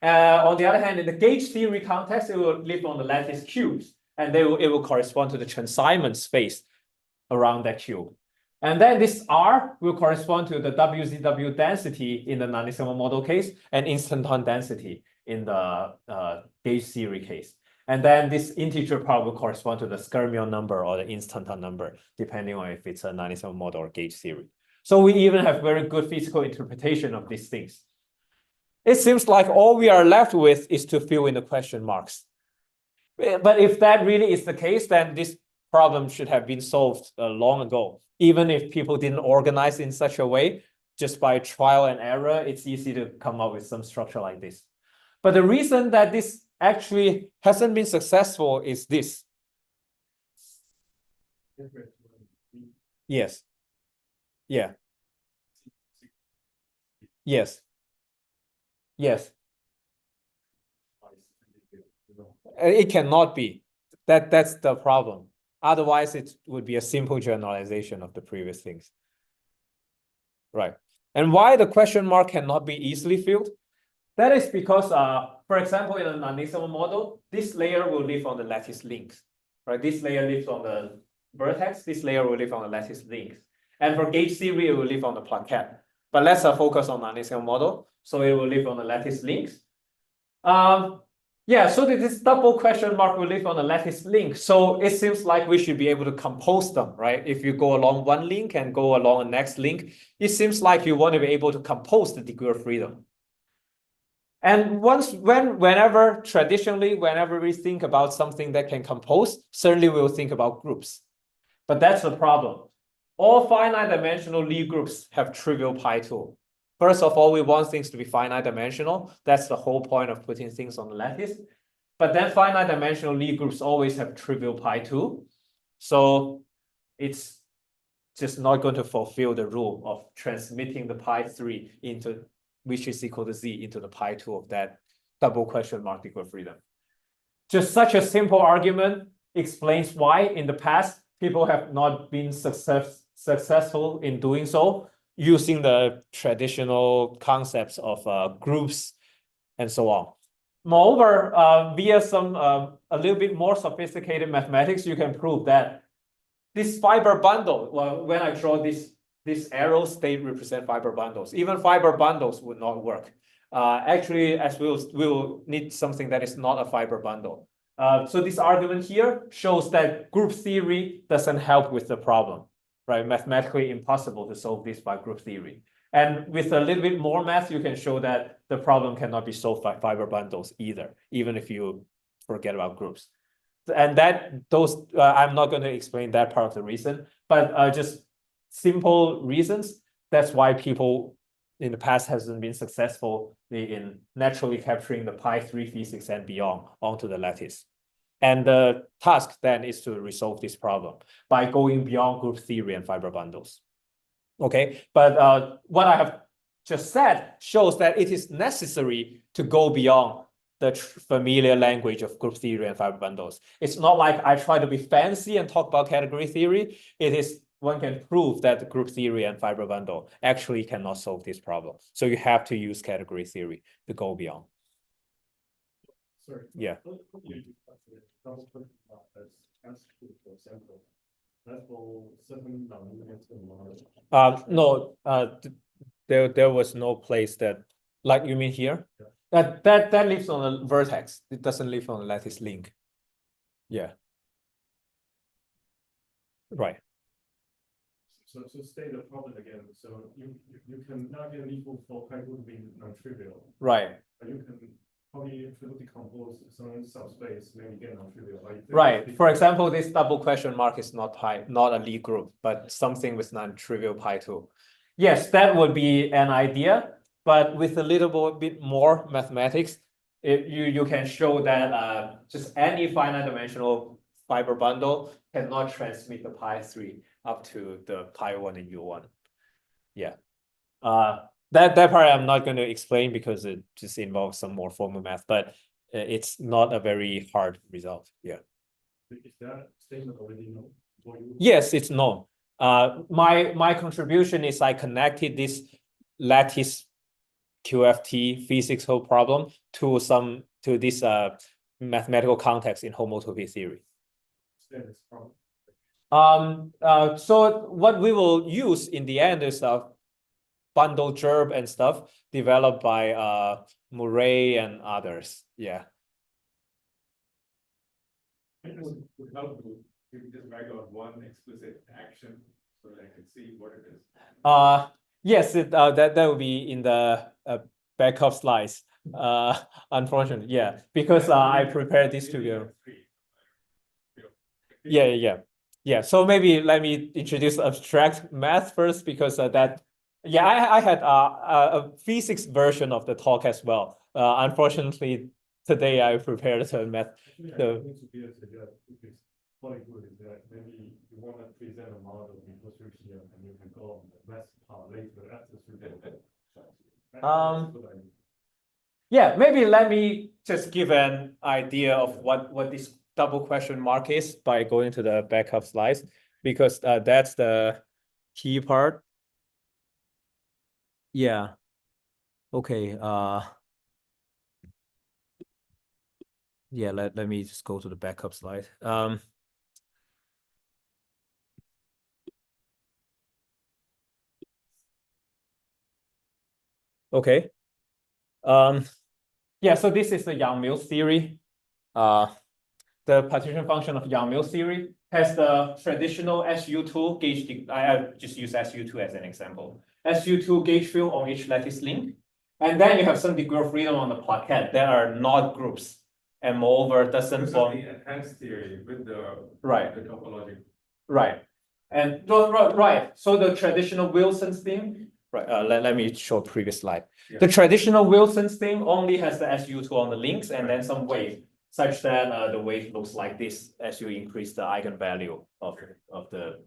On the other hand, in the gauge theory context, it will live on the lattice cubes, and it will correspond to the Chen-Simons space around that cube. And then this R will correspond to the WZW density in the non-Tsinghua model case and instanton density in the gauge theory case. And then this integer part will correspond to the Skyrmion number or the Instanton number, depending on if it's a 97 model or gauge theory. So we even have very good physical interpretation of these things. It seems like all we are left with is to fill in the question marks. But if that really is the case, then this problem should have been solved long ago. Even if people didn't organize in such a way, just by trial and error, it's easy to come up with some structure like this. But the reason that this actually hasn't been successful is this. Yes. Yeah. Yes. Yes. It cannot be. That's the problem. Otherwise, it would be a simple generalization of the previous things. Right. And why the question mark cannot be easily filled? That is because, for example, in a non-linear model, this layer will live on the lattice links. Right? This layer lives on the vertex. This layer will live on the lattice links. And for gauge theory, it will live on the plaquette. But let's focus on non-linear model. So it will live on the lattice links. Yeah, so this double question mark will live on the lattice link. So it seems like we should be able to compose them, right? If you go along one link and go along the next link, it seems like you want to be able to compose the degree of freedom. And whenever we think about something that can compose, certainly we'll think about groups. But that's the problem. All finite dimensional Lie groups have trivial pi2. First of all, we want things to be finite dimensional. That's the whole point of putting things on the lattice. But then finite dimensional Lie groups always have trivial pi2. So it's just not going to fulfill the rule of transmitting the pi3 into, which is equal to z, into the pi2 of that double question mark degree of freedom. Just such a simple argument explains why in the past people have not been successful in doing so, using the traditional concepts of groups and so on. Moreover, via some a little bit more sophisticated mathematics, you can prove that this fiber bundle, well, when I draw these arrows, they represent fiber bundles. Even fiber bundles would not work. Actually, as we'll need something that is not a fiber bundle. So this argument here shows that group theory doesn't help with the problem. Right, mathematically impossible to solve this by group theory. And with a little bit more math, you can show that the problem cannot be solved by fiber bundles either, even if you forget about groups. And I'm not going to explain that part of the reason, but just simple reasons. That's why people in the past hasn't been successful in naturally capturing the pi3 physics and beyond onto the lattice. And the task then is to resolve this problem by going beyond group theory and fiber bundles. Okay, but what I have just said shows that it is necessary to go beyond the familiar language of group theory and fiber bundles. It's not like I try to be fancy and talk about category theory. It is one can prove that the group theory and fiber bundle actually cannot solve this problem. So you have to use category theory to go beyond. Sorry. Yeah. No, there was no place that, like you mean here? Yeah. That lives on a vertex. It doesn't live on a lattice link. Yeah. Right. So state the problem again. So you can not get an equal for pi2 to be non-trivial. Right. But you can probably decompose some subspace, maybe get non-trivial. Right. For example, this double question mark is not a Lie group, but something with non-trivial pi2. Yes, that would be an idea, but with a little bit more mathematics, you can show that just any finite dimensional fiber bundle cannot transmit the pi3 up to the pi1 and u1. Yeah. That part I'm not going to explain because it just involves some more formal math, but it's not a very hard result. Yeah. Is that statement already known for you? Yes, it's known. My contribution is I connected this lattice QFT physical problem to this mathematical context in homotopy theory. So what we will use in the end is bundle gerb and stuff developed by Murray and others. Yeah. would help to just write out one explicit action so that I can see what it is. Yes, that would be in the backup slides. Unfortunately, yeah, because I prepared this to go. Yeah. So maybe let me introduce abstract math first, because that, yeah, I had a physics version of the talk as well. Unfortunately, today I prepared a math. Quite good is that maybe you want to present a model before switching and you can go on the rest part later after switching. Yeah, maybe let me just give an idea of what this double question mark is by going to the backup slides, because that's the key part. Yeah. Okay. Yeah, let me just go to the backup slide. Okay. Yeah, so this is the Yang-Mills theory. The partition function of Yang-Mills theory has the traditional SU2 gauge. I just use SU2 as an example. SU2 gauge field on each lattice link. And then you have some degree of freedom on the plaquette. There are not groups. And moreover, doesn't form the enhanced theory with the topology. Right. And right. So the traditional Wilson's thing. Right. Let me show previous slide. Yeah. The traditional Wilson's thing only has the SU2 on the links and then some weight, such that the weight looks like this as you increase the eigenvalue of the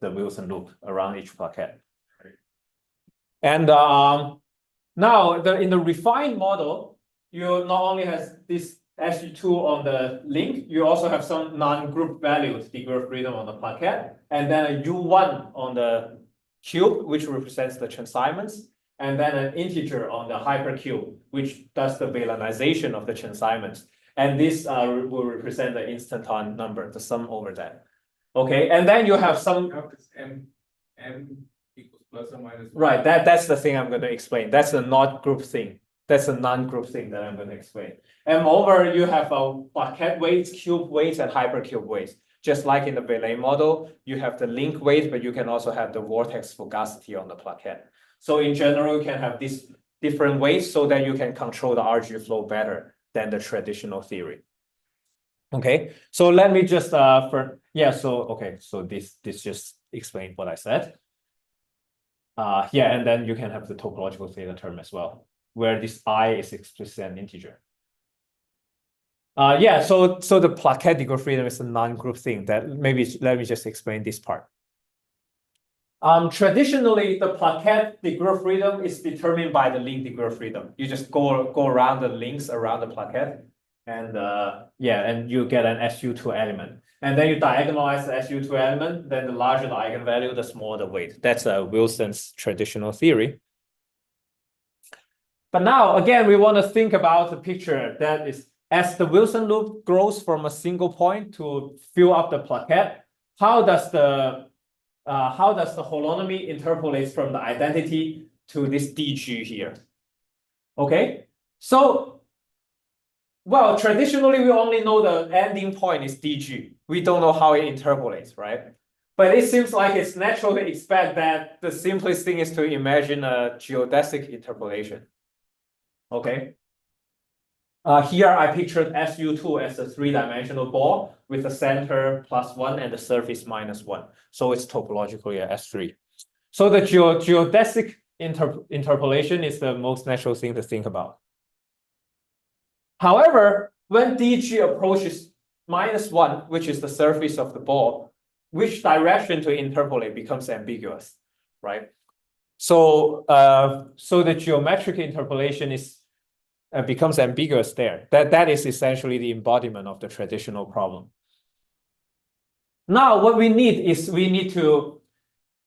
Wilson loop around each plaquette. Right. And now in the refined model, you not only has this SU2 on the link, you also have some non-group values, degree of freedom on the plaquette, and then a U1 on the cube, which represents the Chen-Simons, and then an integer on the hypercube, which does the Weylanization of the Chen-Simons. And this will represent the instanton number, the sum over that. Okay, and then you have some m equals plus or minus. Right, that's the thing I'm going to explain. That's a not group thing. That's a non-group thing that I'm going to explain. And moreover, you have a plaquette weights, cube weights, and hypercube weights. Just like in the Weyl model, you have the link weight, but you can also have the vortex fugacity on the plaquette. So in general, you can have these different weights so that you can control the RG flow better than the traditional theory. Okay, so let me just so this just explained what I said. Yeah, and then you can have the topological theta term as well, where this I is explicit an integer. Yeah, so the plaquette degree of freedom is a non-group thing. That maybe let me just explain this part. Traditionally, the plaquette degree of freedom is determined by the link degree of freedom. You just go around the links around the plaquette, and and you get an SU2 element. And then you diagonalize the SU2 element, then the larger the eigenvalue, the smaller the weight. That's Wilson's traditional theory. But now, again, we want to think about the picture that is, as the Wilson loop grows from a single point to fill up the plaquette, how does the holonomy interpolates from the identity to this DG here? Okay, so, well, traditionally, we only know the ending point is DG. We don't know how it interpolates, right? But it seems like it's natural to expect that the simplest thing is to imagine a geodesic interpolation. Okay. Here I pictured SU2 as a three-dimensional ball with the center +1 and the surface -1. So it's topologically a S3. So the geodesic interpolation is the most natural thing to think about. However, when DG approaches -1, which is the surface of the ball, which direction to interpolate becomes ambiguous, right? So, so the geometric interpolation becomes ambiguous there. That is essentially the embodiment of the traditional problem. Now, what we need to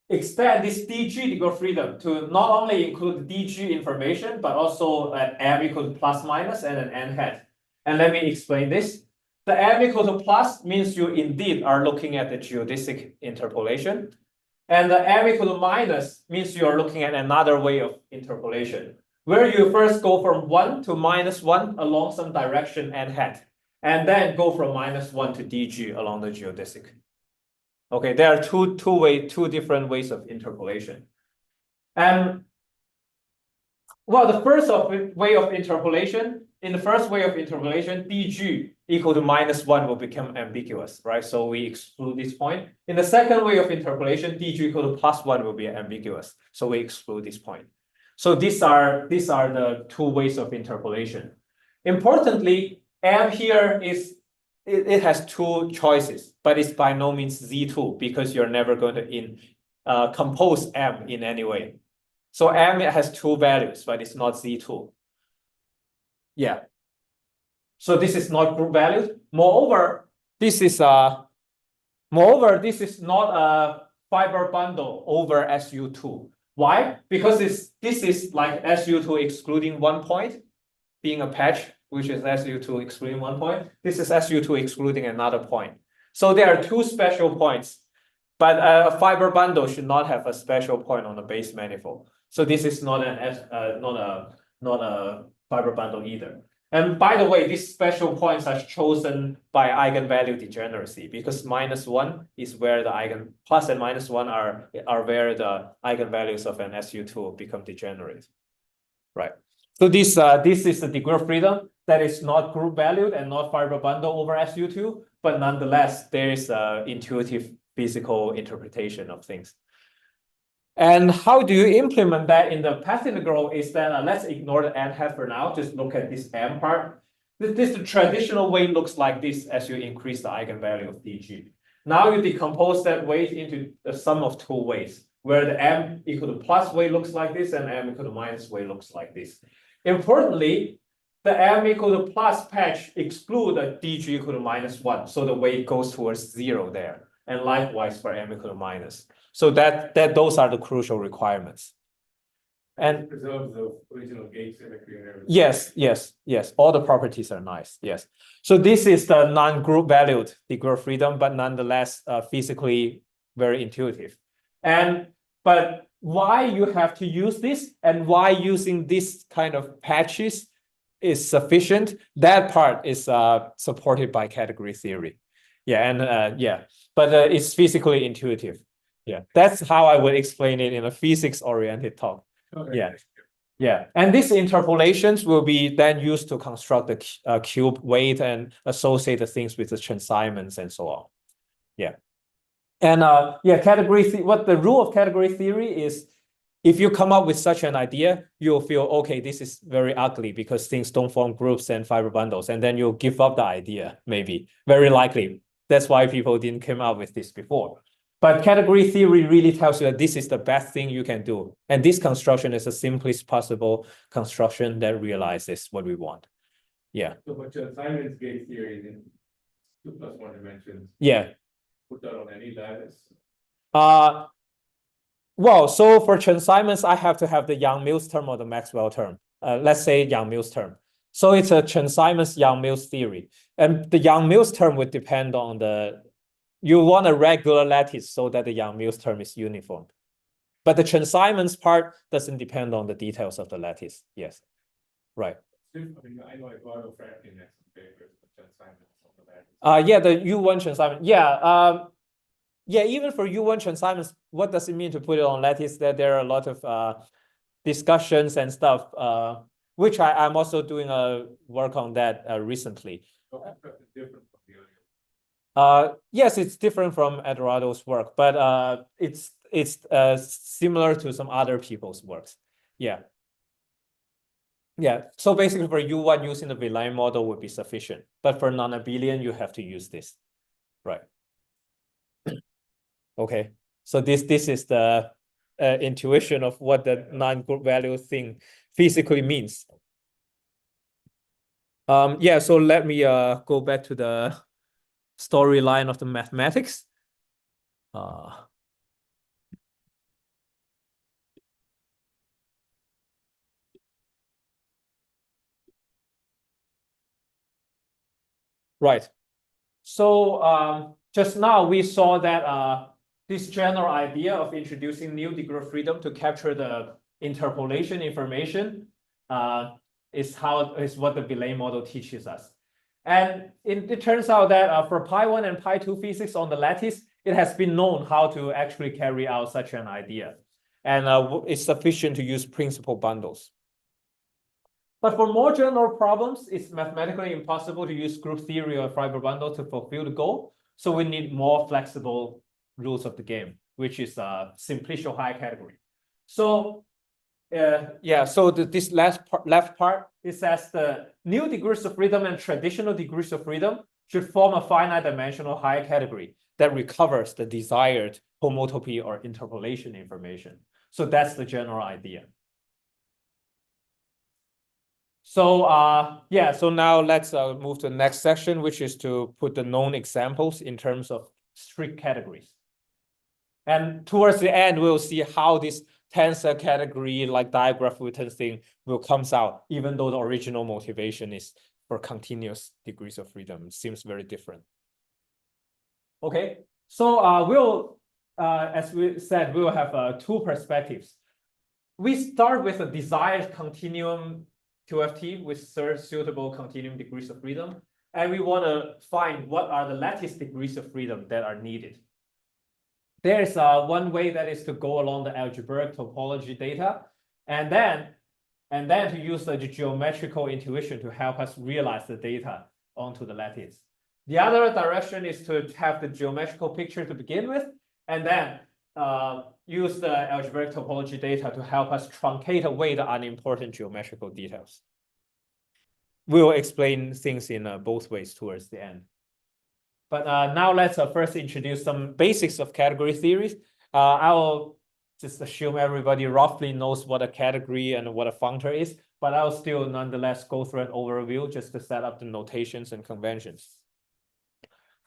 expand this DG degree of freedom to not only include DG information, but also an M equal to ± and an N hat. And let me explain this. The M equal to plus means you indeed are looking at the geodesic interpolation. And the M equal to minus means you are looking at another way of interpolation, where you first go from 1 to -1 along some direction N hat. and then go from -1 to dg along the geodesic. Okay, there are two different ways of interpolation. And well, the first way of interpolation, in the first way of interpolation, dg equal to -1 will become ambiguous, right? So we exclude this point. In the second way of interpolation, dg equal to +1 will be ambiguous. So we exclude this point. So these are the two ways of interpolation. Importantly, M here it has two choices, but it's by no means Z2 because you're never going to compose M in any way. So M has two values, but it's not Z2. Yeah. So this is not group valued. Moreover, this is not a fiber bundle over SU2. Why? Because this is like SU2 excluding one point, being a patch, which is SU2 excluding one point. This is SU2 excluding another point. So there are two special points, but a fiber bundle should not have a special point on the base manifold. So this is not a fiber bundle either. And by the way, these special points are chosen by eigenvalue degeneracy because -1 is where the plus and -1 are where the eigenvalues of an SU2 become degenerate, right? So this is the degree of freedom that is not group valued and not fiber bundle over SU2, but nonetheless there is an intuitive physical interpretation of things. And how do you implement that in the path integral is that let's ignore the n hat for now, just look at this m part. The traditional weight looks like this as you increase the eigenvalue of dg. Now you decompose that weight into the sum of two weights, where the m equal to plus weight looks like this and m equal to minus weight looks like this. Importantly, the m equal to plus patch exclude the dg equal to -1, so the weight goes towards 0 there, and likewise for m equal to minus. So those are the crucial requirements. And preserves the original gate symmetry and everything. Yes. All the properties are nice. Yes. So this is the non-group valued degree of freedom, but nonetheless physically very intuitive. But why you have to use this and why using this kind of patches is sufficient, that part is supported by category theory. But it's physically intuitive. Yeah, that's how I would explain it in a physics-oriented talk. Okay. Yeah. And these interpolations will be then used to construct the cube weight and associate the things with the Chen-Simons and so on. Yeah. And what the rule of category theory is, if you come up with such an idea, you'll feel, okay, this is very ugly because things don't form groups and fiber bundles, and then you'll give up the idea, maybe, very likely. That's why people didn't come up with this before. But category theory really tells you that this is the best thing you can do. And this construction is the simplest possible construction that realizes what we want. Yeah. So but your Simon's gate theory is in 2+1 dimensions. Yeah. Put that on any lattice. Well, so for Chen-Simons, I have to have the Yang-Mills term or the Maxwell term. Let's say Yang-Mills term. So it's a Chen-Simons Yang-Mills theory. And the Yang-Mills term would depend on you want a regular lattice so that the Yang-Mills term is uniform. But the Chen-Simons part doesn't depend on the details of the lattice. Yes. Right. I know I got a frac in some papers, but Chen-Simons on the lattice. Yeah, the U1 Chen-Simons. Yeah, even for U1 Chen-Simons, what does it mean to put it on lattice? That there are a lot of discussions and stuff, which I'm also doing work on that recently. Different from the other. Yes, it's different from Edorado's work, but it's similar to some other people's works. Yeah. So basically for U1, using the Villain model would be sufficient, but for non-abelian, you have to use this, right? Okay, so this is the intuition of what the non-group value thing physically means. So let me go back to the storyline of the mathematics. Right. So just now we saw that this general idea of introducing new degree of freedom to capture the interpolation information is what the Villain model teaches us. And it turns out that for pi1 and pi2 physics on the lattice, it has been known how to actually carry out such an idea. And it's sufficient to use principal bundles. But for more general problems, it's mathematically impossible to use group theory or fiber bundle to fulfill the goal. So we need more flexible rules of the game, which is simplicial high category. So so this left part, it says the new degrees of freedom and traditional degrees of freedom should form a finite dimensional high category that recovers the desired homotopy or interpolation information. So that's the general idea. So so now let's move to the next section, which is to put the known examples in terms of strict categories. And towards the end, we'll see how this tensor category, like digraph-Witten thing, will comes out, even though the original motivation is for continuous degrees of freedom. It seems very different. Okay, so we'll, as we said, we will have two perspectives. We start with a desired continuum QFT with suitable continuum degrees of freedom, and we want to find what are the lattice degrees of freedom that are needed. There's one way that is to go along the algebraic topology data, and then to use the geometrical intuition to help us realize the data onto the lattice. The other direction is to have the geometrical picture to begin with, and then use the algebraic topology data to help us truncate away the unimportant geometrical details. We'll explain things in both ways towards the end. But now let's first introduce some basics of category theories. I will just assume everybody roughly knows what a category and what a functor is, but I'll still nonetheless go through an overview just to set up the notations and conventions.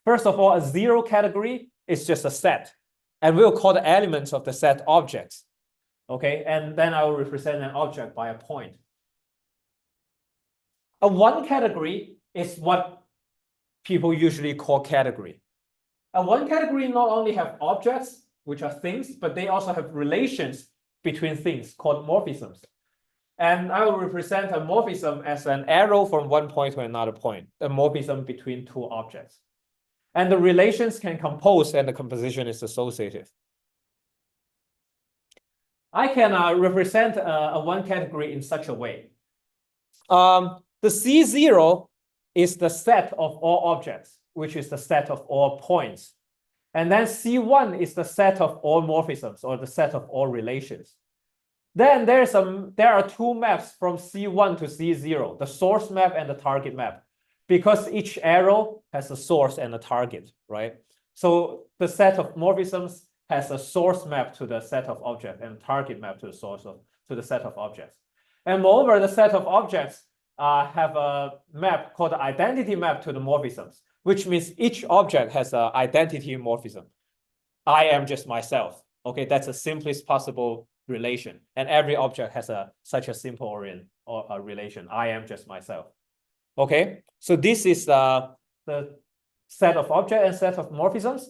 First of all, a zero category is just a set, and we'll call the elements of the set objects. Okay, and then I will represent an object by a point. A one category is what people usually call category. A one category not only have objects, which are things, but they also have relations between things called morphisms. And I will represent a morphism as an arrow from one point to another point, a morphism between two objects. And the relations can compose and the composition is associative. I can represent a one category in such a way. The C0 is the set of all objects, which is the set of all points. And then C1 is the set of all morphisms or the set of all relations. Then there are two maps from C1 to C0, the source map and the target map, because each arrow has a source and a target, right? So the set of morphisms has a source map to the set of objects and target map to the set of objects. And moreover, the set of objects have a map called the identity map to the morphisms, which means each object has an identity morphism. I am just myself. Okay, that's the simplest possible relation. And every object has such a simple relation. I am just myself. Okay, so this is the set of objects and set of morphisms.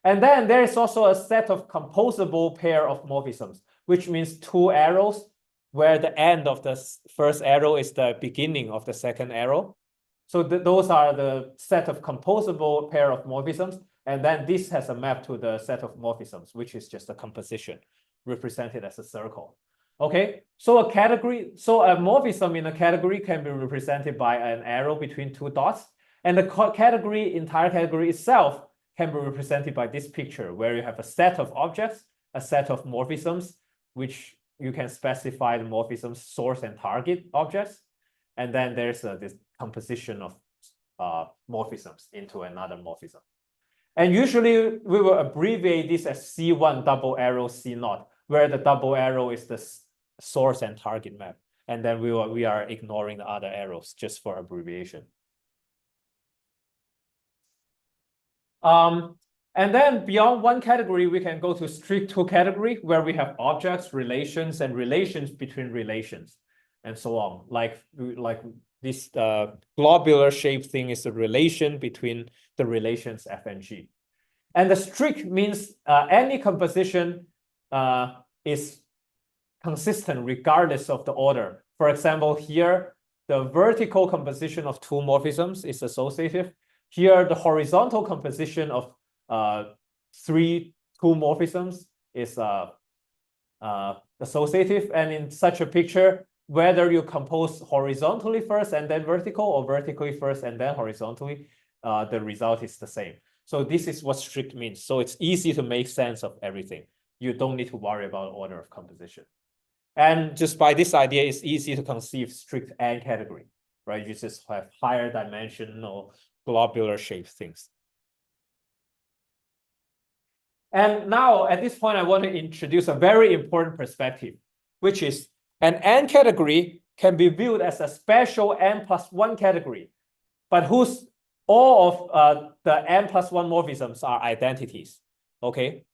And then there is also a set of composable pair of morphisms, which means two arrows where the end of the first arrow is the beginning of the second arrow. So those are the set of composable pair of morphisms. And then this has a map to the set of morphisms, which is just a composition represented as a circle. Okay, so a morphism in a category can be represented by an arrow between two dots. And the entire category itself can be represented by this picture, where you have a set of objects, a set of morphisms, which you can specify the morphisms source and target objects. And then there's this composition of morphisms into another morphism. And usually we will abbreviate this as C1 double arrow C0, where the double arrow is the source and target map. And then we are ignoring the other arrows just for abbreviation. And then beyond one category, we can go to strict two category, where we have objects, relations, and relations between relations, and so on. Like this globular shaped thing is the relation between the relations F and G. And the strict means any composition is consistent regardless of the order. For example, here, the vertical composition of two morphisms is associative. Here, the horizontal composition of two morphisms is associative. And in such a picture, whether you compose horizontally first and then vertical, or vertically first and then horizontally, the result is the same. So this is what strict means. So it's easy to make sense of everything. You don't need to worry about order of composition. And just by this idea, it's easy to conceive strict N category, right? You just have higher dimensional globular shaped things. And now at this point, I want to introduce a very important perspective, which is an N category can be viewed as a special N+1 category, but whose all of the N+1 morphisms are identities, okay?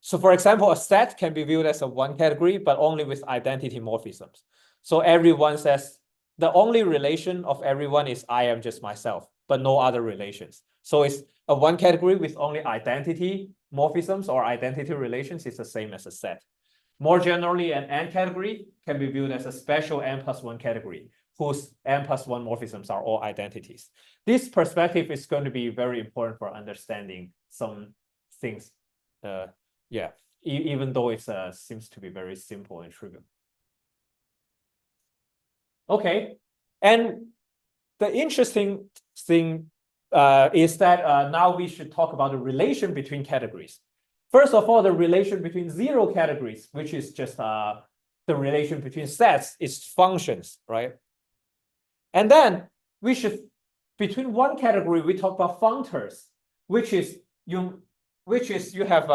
So for example, a set can be viewed as a one category, but only with identity morphisms. So everyone says the only relation of everyone is I am just myself, but no other relations. So it's a one category with only identity morphisms or identity relations is the same as a set. More generally, an N category can be viewed as a special N+1 category whose N+1 morphisms are all identities. This perspective is going to be very important for understanding some things. Even though it seems to be very simple and trivial. Okay, and the interesting thing is that now we should talk about the relation between categories. First of all, the relation between zero categories, which is just the relation between sets, is functions, right? And then we should, between one category, we talk about functors, which is you have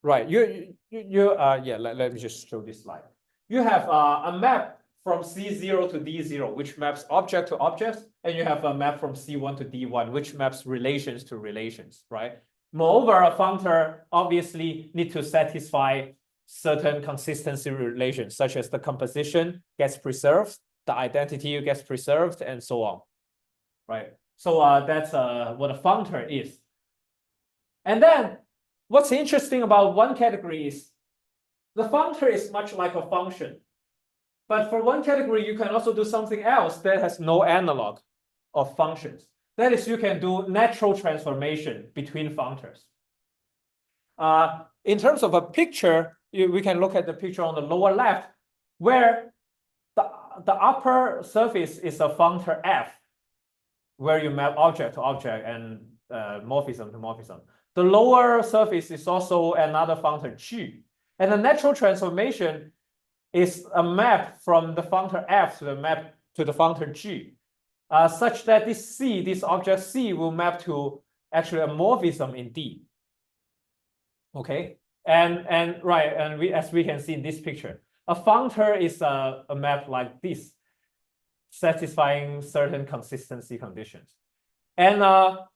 right. Let me just show this slide. You have a map from C0 to D0, which maps object to objects, and you have a map from C1 to D1, which maps relations to relations, right? Moreover, a functor obviously need to satisfy certain consistency relations, such as the composition gets preserved, the identity gets preserved, and so on, right? So that's what a functor is. And then what's interesting about one category is the functor is much like a function. But for one category, you can also do something else that has no analog of functions. That is, you can do natural transformation between functors. In terms of a picture, we can look at the picture on the lower left, where the upper surface is a functor F, where you map object to object and morphism to morphism. The lower surface is also another functor G. And the natural transformation is a map from the functor F to the functor G, such that this object C will map to actually a morphism in D. Okay, and as we can see in this picture, a functor is a map like this, satisfying certain consistency conditions. And a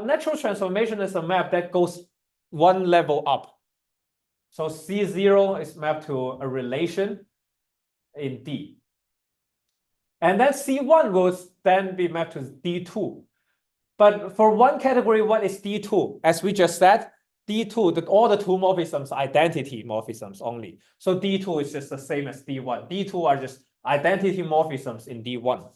natural transformation is a map that goes one level up. So C0 is mapped to a relation in D. And then C1 will then be mapped to D2. But for one category, what is D2? As we just said, D2, all the two morphisms are identity morphisms only. So D2 is just the same as D1. D2 are just identity morphisms in D1.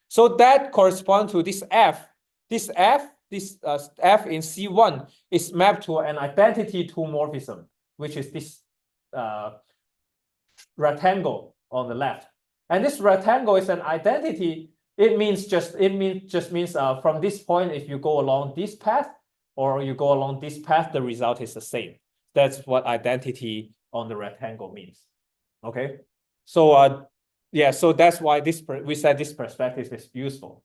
So that corresponds to this F. This F in C1 is mapped to an identity 2 morphism, which is this rectangle on the left. And this rectangle is an identity. It means from this point, if you go along this path or you go along this path, the result is the same. That's what identity on the rectangle means. Okay, so so that's why we said this perspective is useful.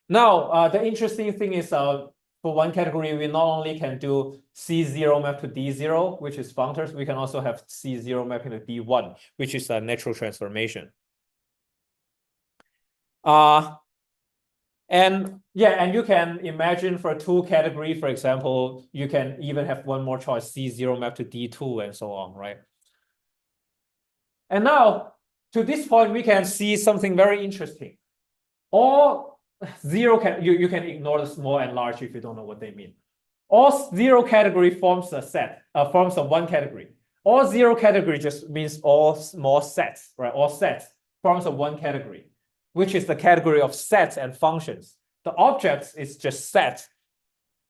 Now, the interesting thing is for one category, we not only can do C0 map to D0, which is functors, we can also have C0 mapping to D1, which is a natural transformation. And you can imagine for two category, for example, you can even have one more choice, C0 map to D2 and so on, right? And now, to this point, we can see something very interesting. All zero you can ignore the small and large if you don't know what they mean. All zero category forms a set, forms a one category. All zero category just means all small sets, right? All sets forms a one category, which is the category of sets and functions. The objects is just set,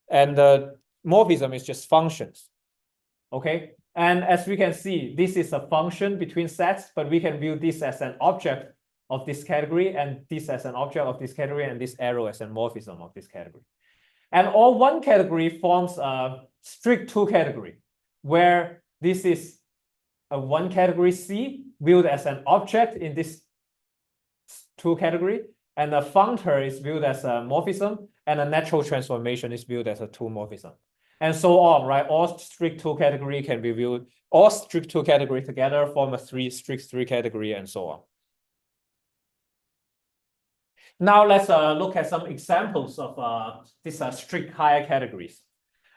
and the morphism is just functions. Okay, and as we can see, this is a function between sets, but we can view this as an object of this category, and this as an object of this category, and this arrow as a morphism of this category. And all one category forms a strict two category, where this is a one category C viewed as an object in this two category, and a functor is viewed as a morphism, and a natural transformation is viewed as a two morphism. And so on, right? All strict two category can be viewed, all strict two category together form a strict three category, and so on. Now let's look at some examples of these strict higher categories.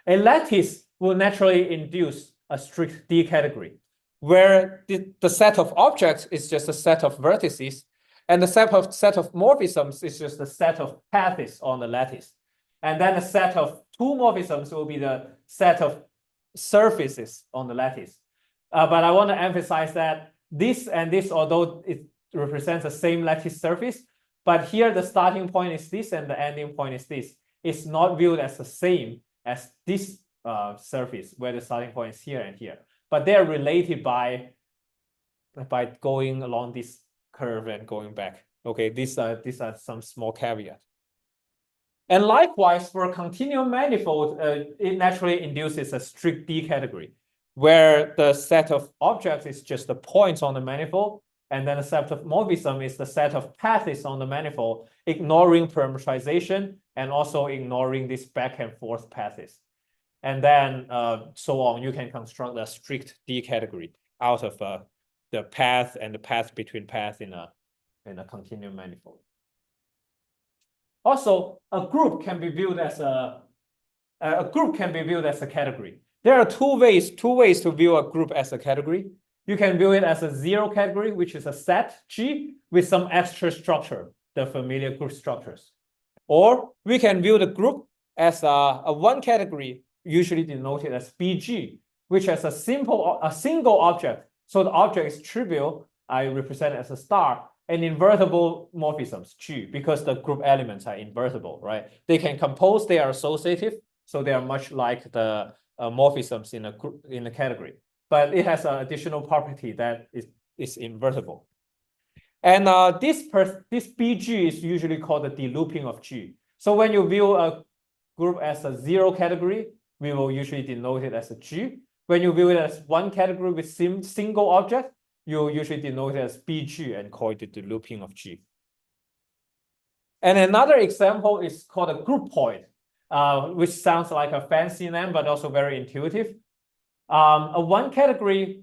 A lattice will naturally induce a strict D category, where the set of objects is just a set of vertices, and the set of morphisms is just a set of paths on the lattice. And then a set of two morphisms will be the set of surfaces on the lattice. But I want to emphasize that this and this, although it represents the same lattice surface, but here the starting point is this and the ending point is this. It's not viewed as the same as this surface where the starting point is here and here. But they're related by going along this curve and going back. Okay, these are some small caveats. And likewise, for a continuum manifold, it naturally induces a strict D category, where the set of objects is just the points on the manifold, and then the set of morphism is the set of paths on the manifold, ignoring parametrization and also ignoring these back and forth paths. And then so on, you can construct a strict D category out of the path and the path between paths in a continuum manifold. Also, a group can be viewed as a category. There are two ways to view a group as a category. You can view it as a zero category, which is a set G with some extra structure, the familiar group structures. Or we can view the group as a one category, usually denoted as BG, which has a single object. So the object is trivial. I represent it as a star. And invertible morphisms, G, because the group elements are invertible, right? They can compose, they are associative, so they are much like the morphisms in a category. But it has an additional property that is invertible. And this BG is usually called the delooping of G. So when you view a group as a zero category, we will usually denote it as a G. When you view it as one category with single object, you usually denote it as BG and call it the delooping of G. And another example is called a groupoid, which sounds like a fancy name, but also very intuitive. A one category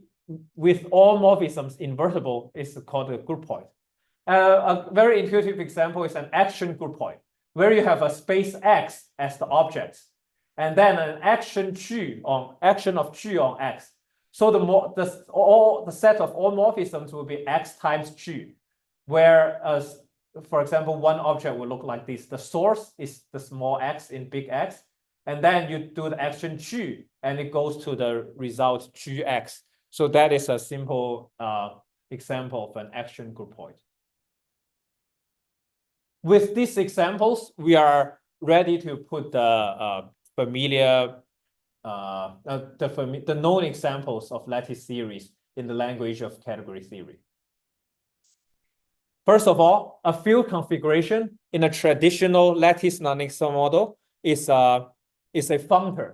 with all morphisms invertible is called a groupoid. A very intuitive example is an action groupoid, where you have a space X as the objects, and then an action of G on X. So the set of all morphisms will be X times G, where, for example, one object will look like this. The source is the small x in big X, and then you do the action G, and it goes to the result GX. So that is a simple example of an action groupoid. With these examples, we are ready to put the familiar the known examples of lattice series in the language of category theory. First of all, a field configuration in a traditional lattice non-exhaustive model is a functor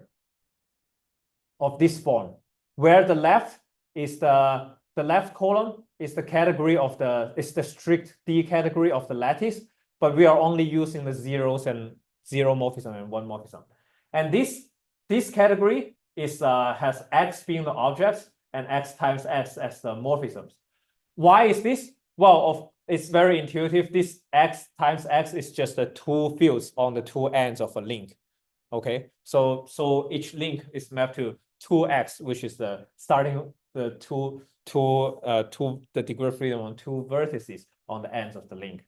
of this form, where the left is the left column is the category of the strict D category of the lattice, but we are only using the zeros and zero morphism and one morphism. And this category has X being the objects and X times X as the morphisms. Why is this? Well, it's very intuitive. This X times X is just the two fields on the two ends of a link. Okay, so each link is mapped to 2X, which is the starting the the degree of freedom on two vertices on the ends of the link.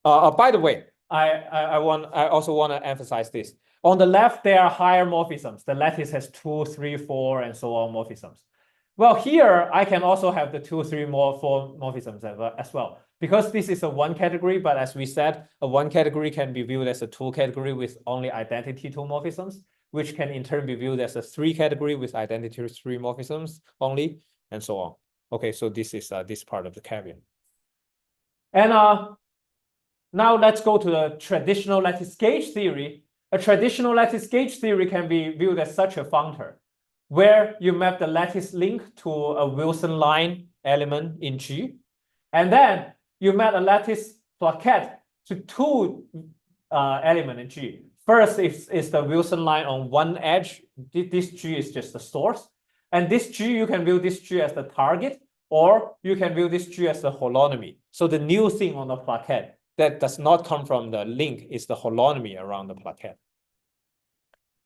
By the way, I also want to emphasize this. On the left, there are higher morphisms. The lattice has 2, 3, 4, and so on morphisms. Well, here I can also have the 2, 3, 4 morphisms as well. Because this is a one category, but as we said, a one category can be viewed as a two category with only identity two morphisms, which can in turn be viewed as a three category with identity three morphisms only, and so on. Okay, so this is this part of the caveat. And now let's go to the traditional lattice gauge theory. A traditional lattice gauge theory can be viewed as such a functor, where you map the lattice link to a Wilson line element in G, and then you map a lattice plaquette to two elements in G. First is the Wilson line on one edge. This G is just the source. And this G, you can view this G as the target, or you can view this G as the holonomy. So the new thing on the plaquette that does not come from the link is the holonomy around the plaquette.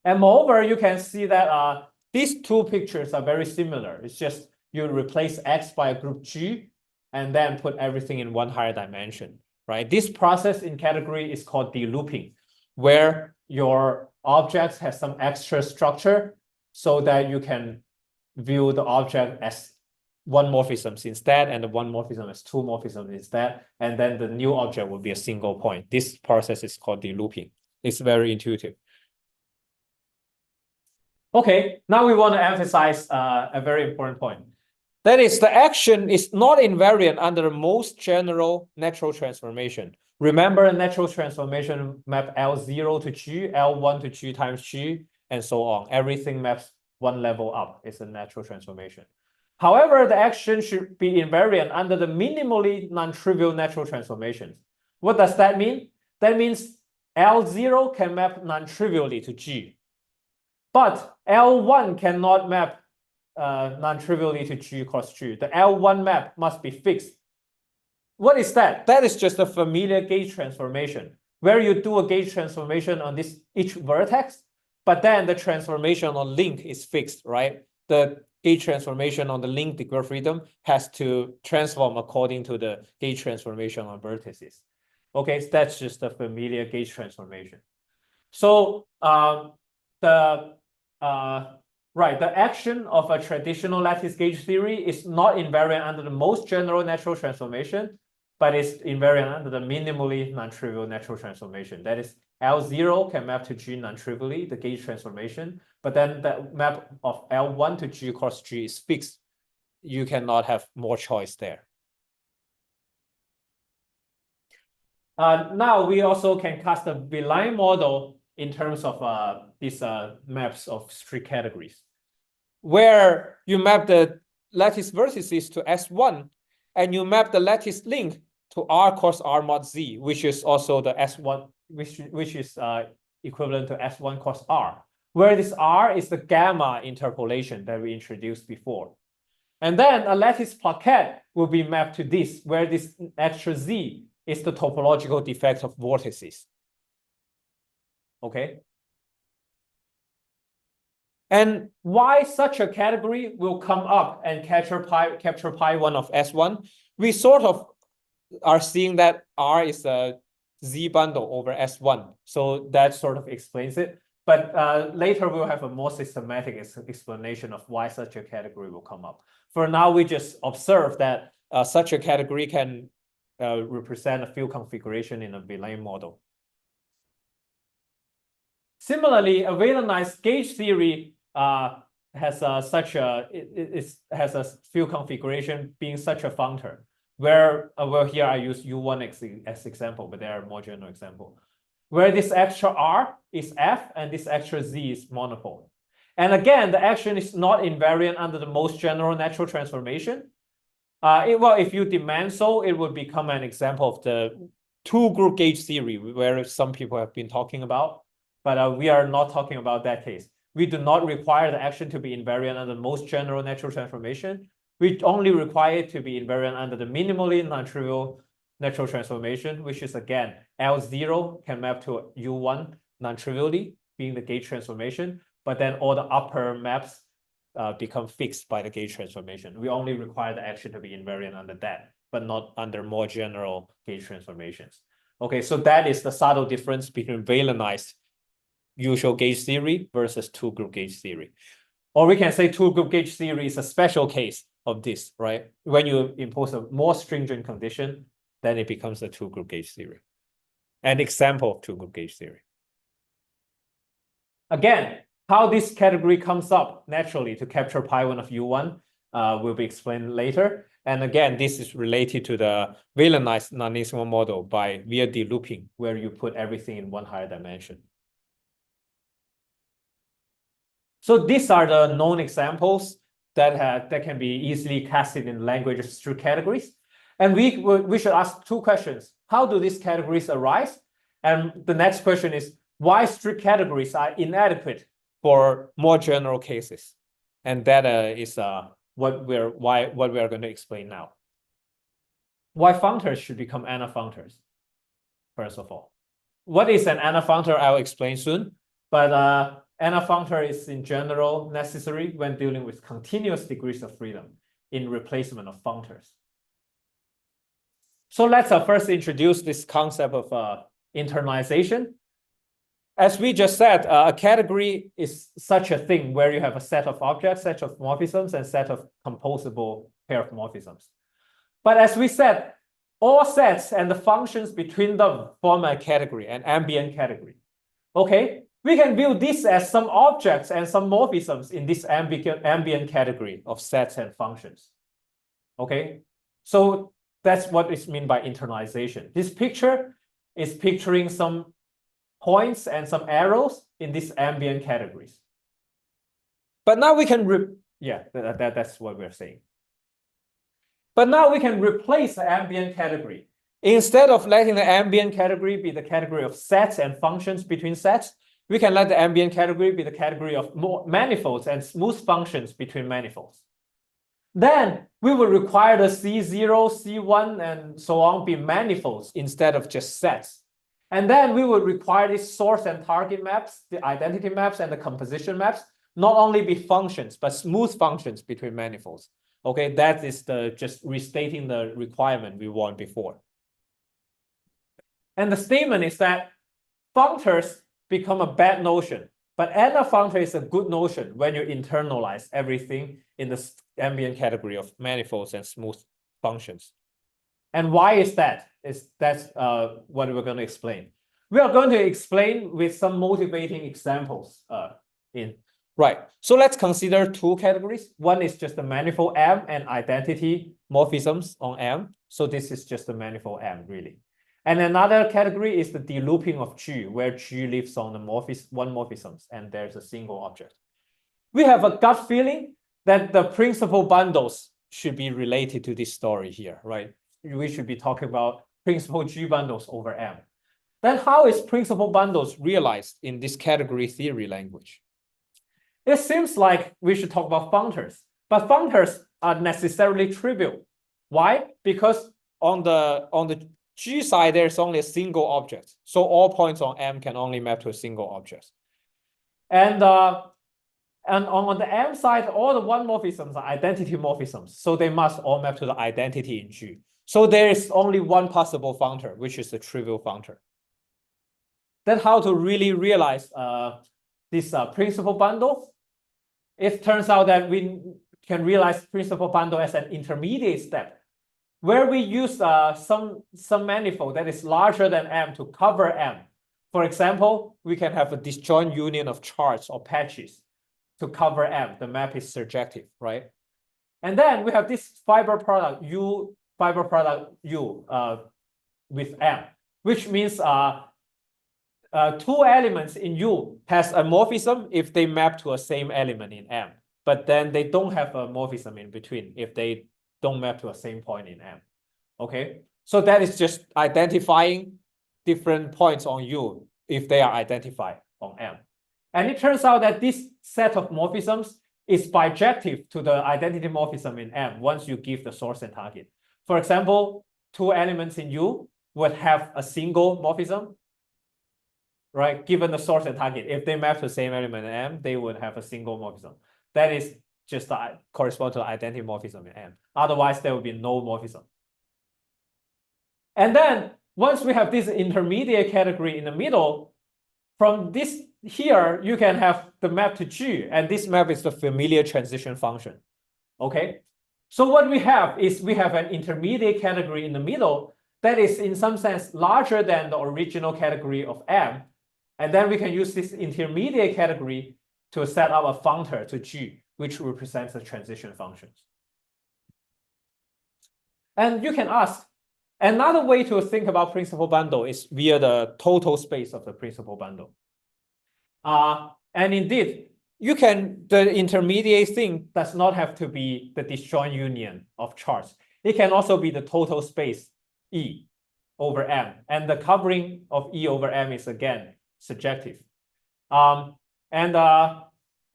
And moreover, you can see that these two pictures are very similar. It's just you replace X by a group G and then put everything in one higher dimension, right? This process in category is called delooping, where your objects have some extra structure so that you can view the object as one morphisms instead, and the one morphism as two morphisms instead, and then the new object will be a single point. This process is called delooping. It's very intuitive. Okay, now we want to emphasize a very important point. That is, the action is not invariant under the most general natural transformation. Remember, a natural transformation map L0 to G, L1 to G times G, and so on. Everything maps one level up. It's a natural transformation. However, the action should be invariant under the minimally non-trivial natural transformations. What does that mean? That means L0 can map non-trivially to G. But L1 cannot map non-trivially to G cross G. The L1 map must be fixed. What is that? That is just a familiar gauge transformation, where you do a gauge transformation on each vertex, but then the transformation on link is fixed, right? The gauge transformation on the link degree of freedom has to transform according to the gauge transformation on vertices. Okay, so that's just a familiar gauge transformation. So the action of a traditional lattice gauge theory is not invariant under the most general natural transformation, but it's invariant under the minimally non-trivial natural transformation. That is, L0 can map to G non-trivially, the gauge transformation, but then the map of L1 to G cross G is fixed. You cannot have more choice there. Now we also can cast a V-line model in terms of these maps of strict categories, where you map the lattice vertices to S1, and you map the lattice link to R cross R mod Z, which is also the S1, which is equivalent to S1 cross R, where this R is the gamma interpolation that we introduced before. And then a lattice plaquette will be mapped to this, where this extra Z is the topological defect of vortices. Okay. And why such a category will come up and capture pi1 of S1? We sort of are seeing that R is a Z bundle over S1. So that sort of explains it. But later we'll have a more systematic explanation of why such a category will come up. For now, we just observe that such a category can represent a field configuration in a V-line model. Similarly, a Wheeler-Nice gauge theory has such a field configuration being such a functor, where well, here I use U1 as example, but there are more general example, where this extra R is F and this extra Z is monopole. And again, the action is not invariant under the most general natural transformation. Well, if you demand so, it would become an example of the two-group gauge theory, where some people have been talking about. But we are not talking about that case. We do not require the action to be invariant under the most general natural transformation. We only require it to be invariant under the minimally non-trivial natural transformation, which is, again, L0 can map to U1 non-trivially, being the gauge transformation, but then all the upper maps become fixed by the gauge transformation. We only require the action to be invariant under that, but not under more general gauge transformations. Okay, so that is the subtle difference between Wheeler-Nice usual gauge theory versus two-group gauge theory. Or we can say two-group gauge theory is a special case of this, right? When you impose a more stringent condition, then it becomes a two-group gauge theory. An example of two-group gauge theory. Again, how this category comes up naturally to capture pi1 of U1 will be explained later. And again, this is related to the velarized non-linear model via delooping, where you put everything in one higher dimension. So these are the known examples that can be easily casted in language through categories. And we should ask two questions. How do these categories arise? And the next question is, why strict categories are inadequate for more general cases? And that is what we are going to explain now. Why functors should become anafunctors, first of all. What is an anafunctor? I'll explain soon. But anafunctor is in general necessary when dealing with continuous degrees of freedom in replacement of functors. So let's first introduce this concept of internalization. As we just said, a category is such a thing where you have a set of objects, set of morphisms, and set of composable pair of morphisms. But as we said, all sets and the functions between them form a category, an ambient category. Okay, we can view this as some objects and some morphisms in this ambient category of sets and functions. Okay, so that's what is meant by internalization. This picture is picturing some points and some arrows in these ambient categories. But now we can, that's what we're saying. But now we can replace the ambient category. Instead of letting the ambient category be the category of sets and functions between sets, we can let the ambient category be the category of manifolds and smooth functions between manifolds. Then we will require the C0, C1, and so on be manifolds instead of just sets. And then we would require these source and target maps, the identity maps, and the composition maps, not only be functions, but smooth functions between manifolds. Okay, that is just restating the requirement we want before. And the statement is that functors become a bad notion, but anafunctor is a good notion when you internalize everything in the ambient category of manifolds and smooth functions. And why is that? That's what we're going to explain. We are going to explain with some motivating examples Right. So let's consider two categories. One is just the manifold M and identity morphisms on M. So this is just the manifold M, really. And another category is the delooping of G, where G lives on the one morphisms, and there's a single object. We have a gut feeling that the principal bundles should be related to this story here, right? We should be talking about principal G bundles over M. Then how is principal bundles realized in this category theory language? It seems like we should talk about functors, but functors are necessarily trivial. Why? Because on the G side, there's only a single object. So all points on M can only map to a single object. And on the M side, all the one morphisms are identity morphisms. So they must all map to the identity in G. So there is only one possible functor, which is the trivial functor. Then how to really realize this principal bundle? It turns out that we can realize principal bundle as an intermediate step, where we use some manifold that is larger than M to cover M. For example, we can have a disjoint union of charts or patches to cover M. The map is surjective, right? And then we have this fiber product U with M, which means two elements in U has a morphism if they map to a same element in M, but then they don't have a morphism in between if they don't map to a same point in M. Okay, so that is just identifying different points on U if they are identified on M. And it turns out that this set of morphisms is bijective to the identity morphism in M once you give the source and target. For example, two elements in U would have a single morphism, right? Given the source and target, if they map to the same element in M, they would have a single morphism. That is just correspond to the identity morphism in M. Otherwise, there will be no morphism. And then once we have this intermediate category in the middle, from this here you can have the map to G, and this map is the familiar transition function. Okay, so what we have is we have an intermediate category in the middle that is in some sense larger than the original category of M, and then we can use this intermediate category to set up a functor to G, which represents the transition functions. And you can ask, another way to think about principal bundle is via the total space of the principal bundle. And indeed, the intermediate thing does not have to be the disjoint union of charts. It can also be the total space E over M. And the covering of E over M is again surjective. The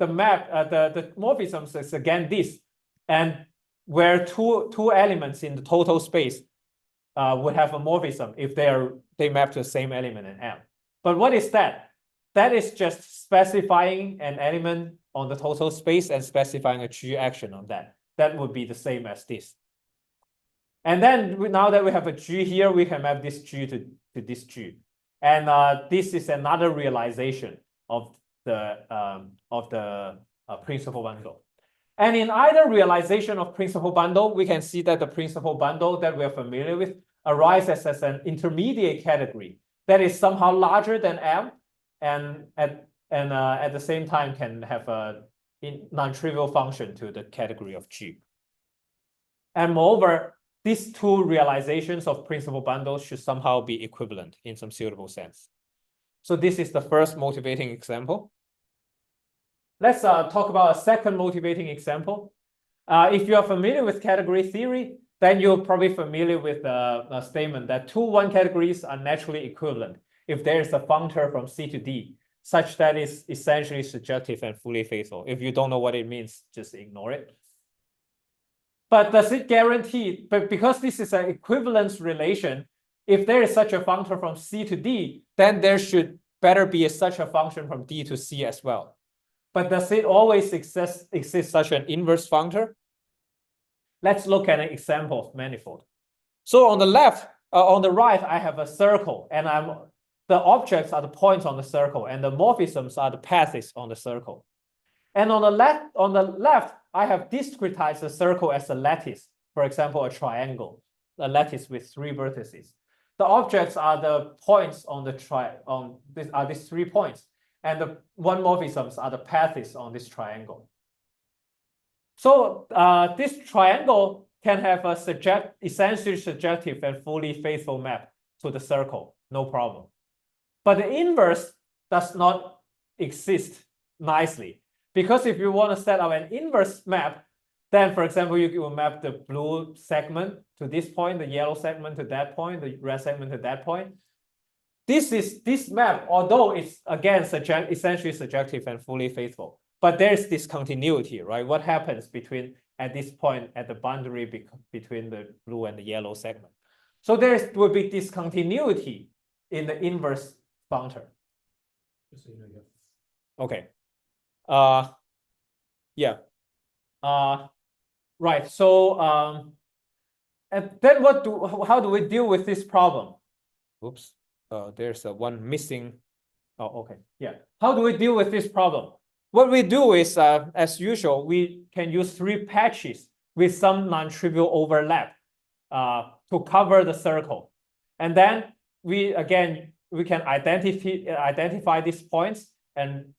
map, the morphisms is again this. And where two elements in the total space would have a morphism if they map to the same element in M. But what is that? That is just specifying an element on the total space and specifying a G action on that. That would be the same as this. And then now that we have a G here, we can map this G to this G. And this is another realization of the principal bundle. And in either realization of principal bundle, we can see that the principal bundle that we're familiar with arises as an intermediate category that is somehow larger than M, and at the same time can have a non-trivial function to the category of G. And moreover, these two realizations of principal bundles should somehow be equivalent in some suitable sense. So this is the first motivating example. Let's talk about a second motivating example. If you are familiar with category theory, then you're probably familiar with the statement that two one-categories are naturally equivalent if there is a functor from C to D, such that it's essentially surjective and fully faithful. If you don't know what it means, just ignore it. But does it guarantee, but because this is an equivalence relation, if there is such a functor from C to D, then there should better be such a function from D to C as well. But does it always exist such an inverse functor? Let's look at an example of manifold. So on the left, on the right, I have a circle, and the objects are the points on the circle, and the morphisms are the paths on the circle. And on the left, I have discretized the circle as a lattice, for example, a triangle, a lattice with 3 vertices. The objects are the points on these 3 points, and the one morphisms are the paths on this triangle. So this triangle can have a essentially surjective and fully faithful map to the circle, no problem. But the inverse does not exist nicely, because if you want to set up an inverse map, then, for example, you will map the blue segment to this point, the yellow segment to that point, the red segment to that point. This map, although it's again essentially surjective and fully faithful, but there's discontinuity, right? What happens at this point at the boundary between the blue and the yellow segment? So there will be discontinuity in the inverse functor. Just so you know, yeah. Okay. Yeah. Right. So and then how do we deal with this problem? Oops. There's one missing. Oh, okay. Yeah. How do we deal with this problem? What we do is, as usual, we can use 3 patches with some non-trivial overlap to cover the circle. And then we can identify these points and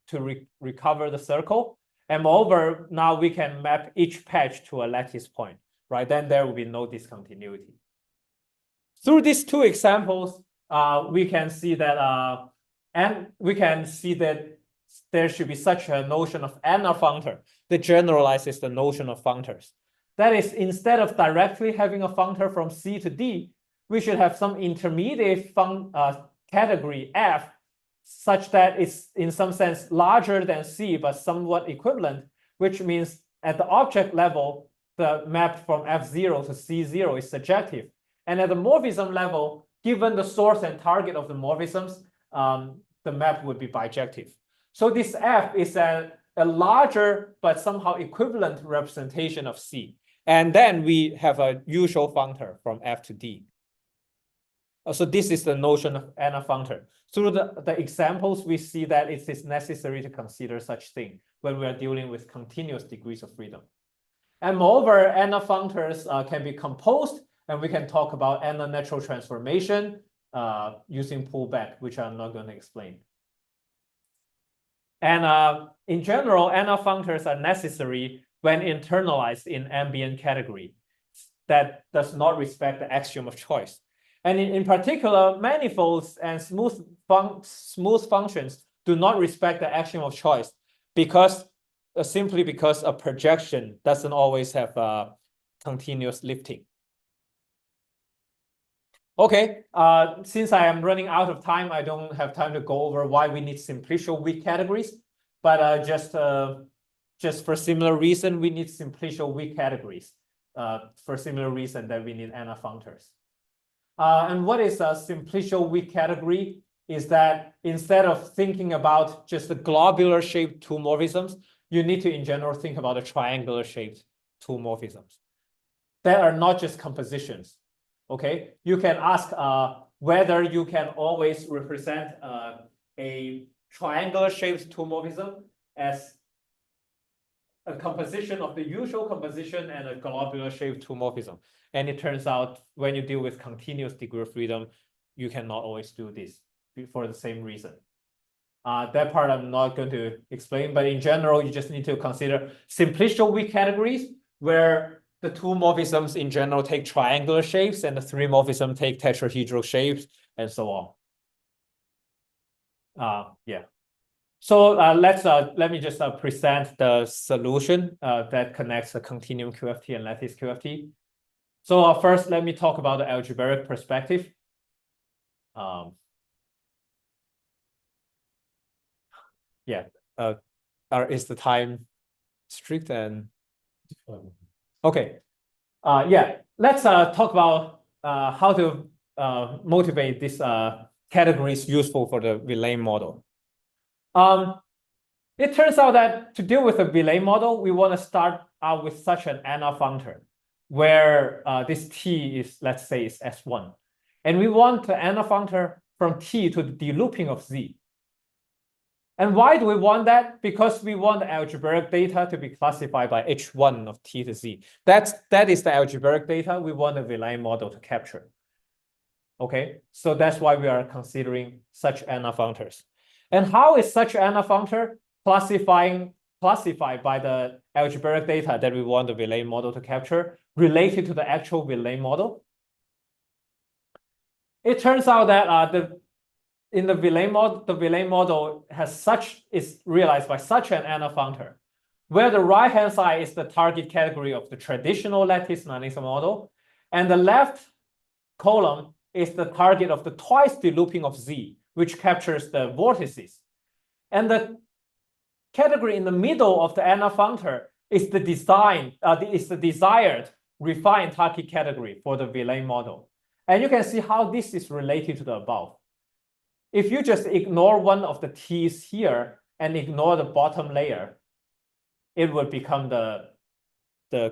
to recover the circle. And moreover, now we can map each patch to a lattice point, right? Then there will be no discontinuity. Through these 2 examples, we can see that, there should be such a notion of anafunctor that generalizes the notion of functors. That is, instead of directly having a functor from C to D, we should have some intermediate category F, such that it's in some sense larger than C, but somewhat equivalent, which means at the object level, the map from F0 to C0 is surjective. And at the morphism level, given the source and target of the morphisms, the map would be bijective. So this F is a larger but somehow equivalent representation of C. And then we have a usual functor from F to D. So this is the notion of Anafunctor. Through the examples, we see that it is necessary to consider such thing when we are dealing with continuous degrees of freedom. And moreover, Anafunctors can be composed, and we can talk about natural transformation using pullback, which I'm not going to explain. And in general, Anafunctors are necessary when internalized in ambient category that does not respect the axiom of choice. And in particular, manifolds and smooth functions do not respect the axiom of choice because simply because a projection doesn't always have continuous lifting. Okay, since I am running out of time, I don't have time to go over why we need simplicial weak categories, but just for similar reason, we need simplicial weak categories. For similar reason that we need Anafunctors. And what is a simplicial weak category is that instead of thinking about just the globular shaped two morphisms, you need to in general think about the triangular shaped two morphisms that are not just compositions. Okay, you can ask whether you can always represent a triangular shaped two morphism as a composition of the usual composition and a globular shaped two morphism. And it turns out when you deal with continuous degree of freedom, you cannot always do this for the same reason. That part I'm not going to explain, but in general, you just need to consider simplicial weak categories where the two morphisms in general take triangular shapes and the three morphisms take tetrahedral shapes and so on. Yeah. So let me just present the solution that connects the continuum QFT and lattice QFT. So first, let me talk about the algebraic perspective. Is the time strict and okay? Let's talk about how to motivate these categories useful for the Villain model. It turns out that to deal with a Villain model, we want to start out with such an Anafunctor where this T is, let's say, is S1. And we want the Anafunctor from T to the delooping of Z. And why do we want that? Because we want the algebraic data to be classified by H1 of T to Z. That is the algebraic data we want the Villain model to capture. Okay, so that's why we are considering such Anafunctors. And how is such Anafunctor classified by the algebraic data that we want the Villain model to capture related to the actual Villain model? It turns out that in the Villain model, the Villain model is realized by such an Anafunctor, where the right-hand side is the target category of the traditional lattice non-linear model, and the left column is the target of the twice delooping of Z, which captures the vortices. And the category in the middle of the Anafunctor is the desired refined target category for the Villain model. And you can see how this is related to the above. If you just ignore one of the T's here and ignore the bottom layer, it would become the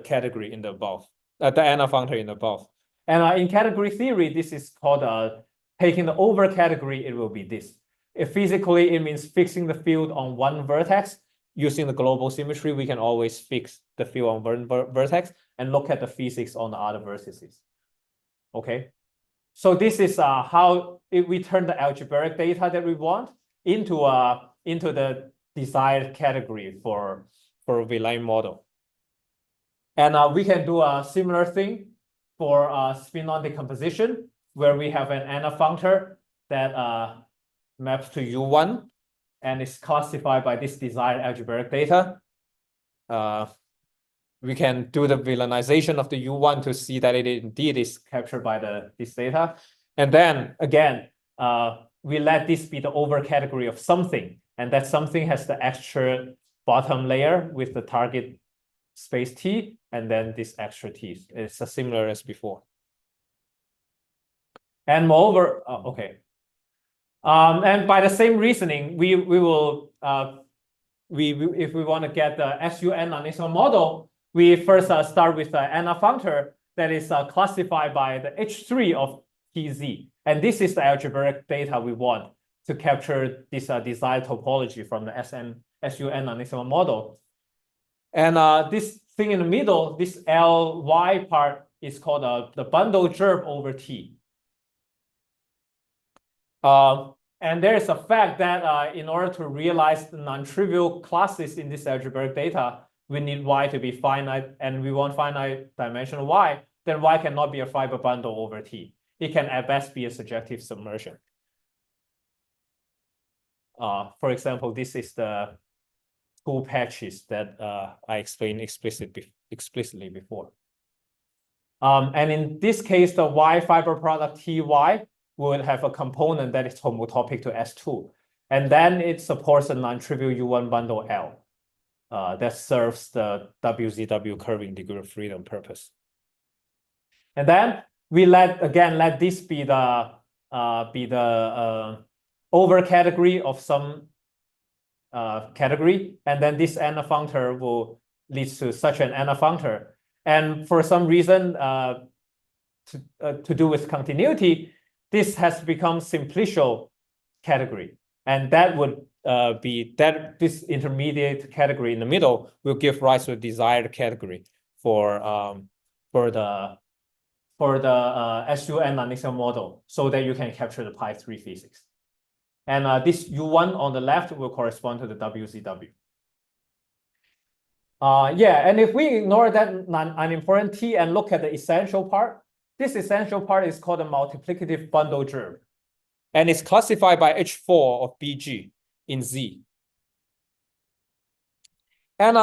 category in the above, the Anafunctor in the above. And in category theory, this is called taking the over category, it will be this. If physically, it means fixing the field on one vertex. Using the global symmetry, we can always fix the field on one vertex and look at the physics on the other vertices. Okay, so this is how we turn the algebraic data that we want into the desired category for a Villain model. And we can do a similar thing for spin-on decomposition, where we have an Anafunctor that maps to U1 and is classified by this desired algebraic data. We can do the villainization of the U1 to see that it indeed is captured by this data. And then again, we let this be the over category of something, and that something has the extra bottom layer with the target space T, and then this extra T. It's as similar as before. And moreover, and by the same reasoning, we will if we want to get the SUN non-linear model, we first start with the Anafunctor that is classified by the H3 of TZ. And this is the algebraic data we want to capture this desired topology from the SUN non-linear model. And this thing in the middle, this Ly part is called the bundle germ over T. And there is a fact that in order to realize the non-trivial classes in this algebraic data, we need Y to be finite, and we want finite dimensional Y, then Y cannot be a fiber bundle over T. It can at best be a surjective submersion. For example, this is the two patches that I explained explicitly before. And in this case, the Y fiber product TY would have a component that is homotopic to S2. And then it supports a non-trivial U1 bundle L that serves the WZW curving degree of freedom purpose. And then we let this be the over category of some category, and then this anafunctor will lead to such an anafunctor. And for some reason, to do with continuity, this has become simplicial category, and that would be that this intermediate category in the middle will give rise to a desired category for the SUN non-linear model, so that you can capture the pi3 physics. And this U1 on the left will correspond to the WZW. And if we ignore that unimportant T and look at the essential part, this essential part is called a multiplicative bundle germ. And it's classified by H4 of BG in Z. And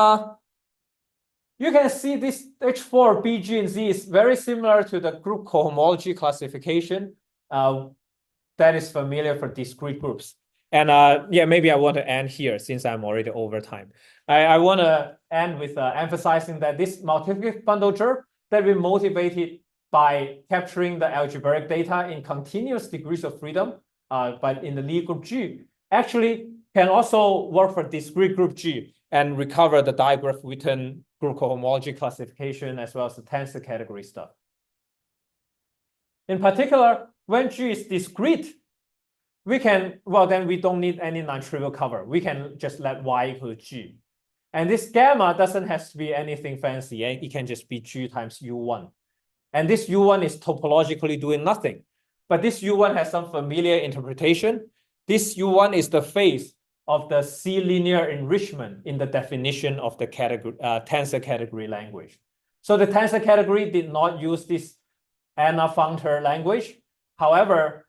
you can see this H4 BG in Z is very similar to the group cohomology classification that is familiar for discrete groups. And maybe I want to end here since I'm already over time. I want to end with emphasizing that this multiplicative bundle germ that we motivated by capturing the algebraic data in continuous degrees of freedom, but in the Lie group G, actually can also work for discrete group G and recover the Digraph-Witten group cohomology classification as well as the tensor category stuff. In particular, when G is discrete, we can, then we don't need any non-trivial cover. We can just let Y equal G. And this gamma doesn't have to be anything fancy. It can just be G times U1. And this U1 is topologically doing nothing. But this U1 has some familiar interpretation. This U1 is the phase of the C-linear enrichment in the definition of the tensor category language. So the tensor category did not use this Anafunctor language. However,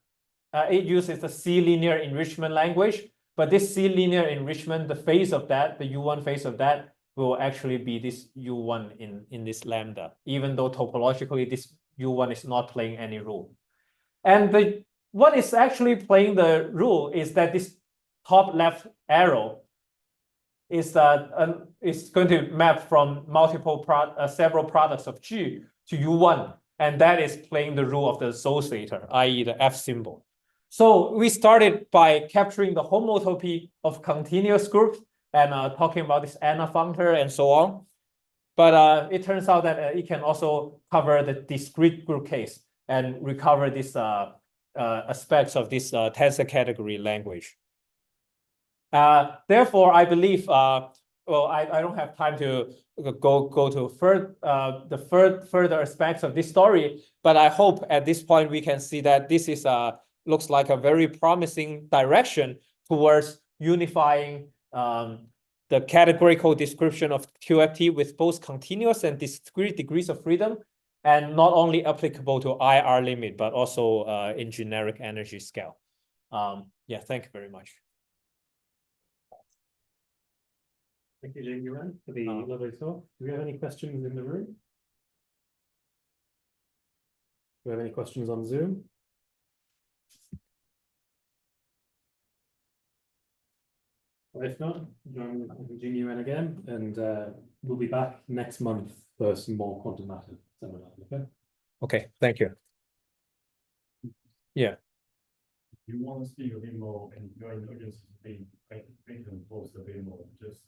it uses the C-linear enrichment language. But this C-linear enrichment, the phase of that, the U1 phase of that, will actually be this U1 in this lambda, even though topologically this U1 is not playing any role. And what is actually playing the role is that this top left arrow is going to map from several products of G to U1, and that is playing the role of the associator, i.e. the F symbol. So we started by capturing the homotopy of continuous groups and talking about this anafunctor and so on. But it turns out that it can also cover the discrete group case and recover these aspects of this tensor category language. Therefore, I believe, I don't have time to go to further aspects of this story, but I hope at this point we can see that this is looks like a very promising direction towards unifying the categorical description of QFT with both continuous and discrete degrees of freedom, and not only applicable to IR limit, but also in generic energy scale. Thank you very much. Thank you, Jing-Yuan, for the lovely talk. Do we have any questions in the room? Do we have any questions on Zoom? If not, join Jing-Yuan again, and we'll be back next month for some more quantum matter seminar. Okay. Okay, thank you. Yeah. You want to speak a bit more, and your audience is being close a bit more, just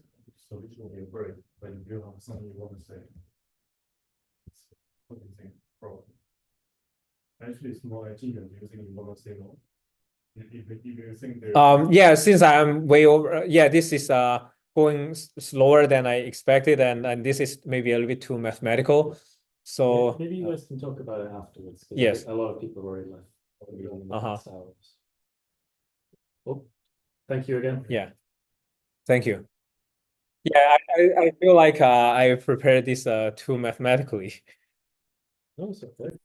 so it will be a break. But if you have something you want to say, what do you think? Probably. actually smaller genes using monosignal. If you think they're Yeah, since I'm way over, yeah, this is going slower than I expected, and this is maybe a little bit too mathematical. So maybe you guys can talk about it afterwards. 'Cause Yes. a lot of people were like, probably on the Uh-huh. next hours. Well, thank you again. yeah, thank you. Yeah, I feel like I prepared this too mathematically. No, it's okay.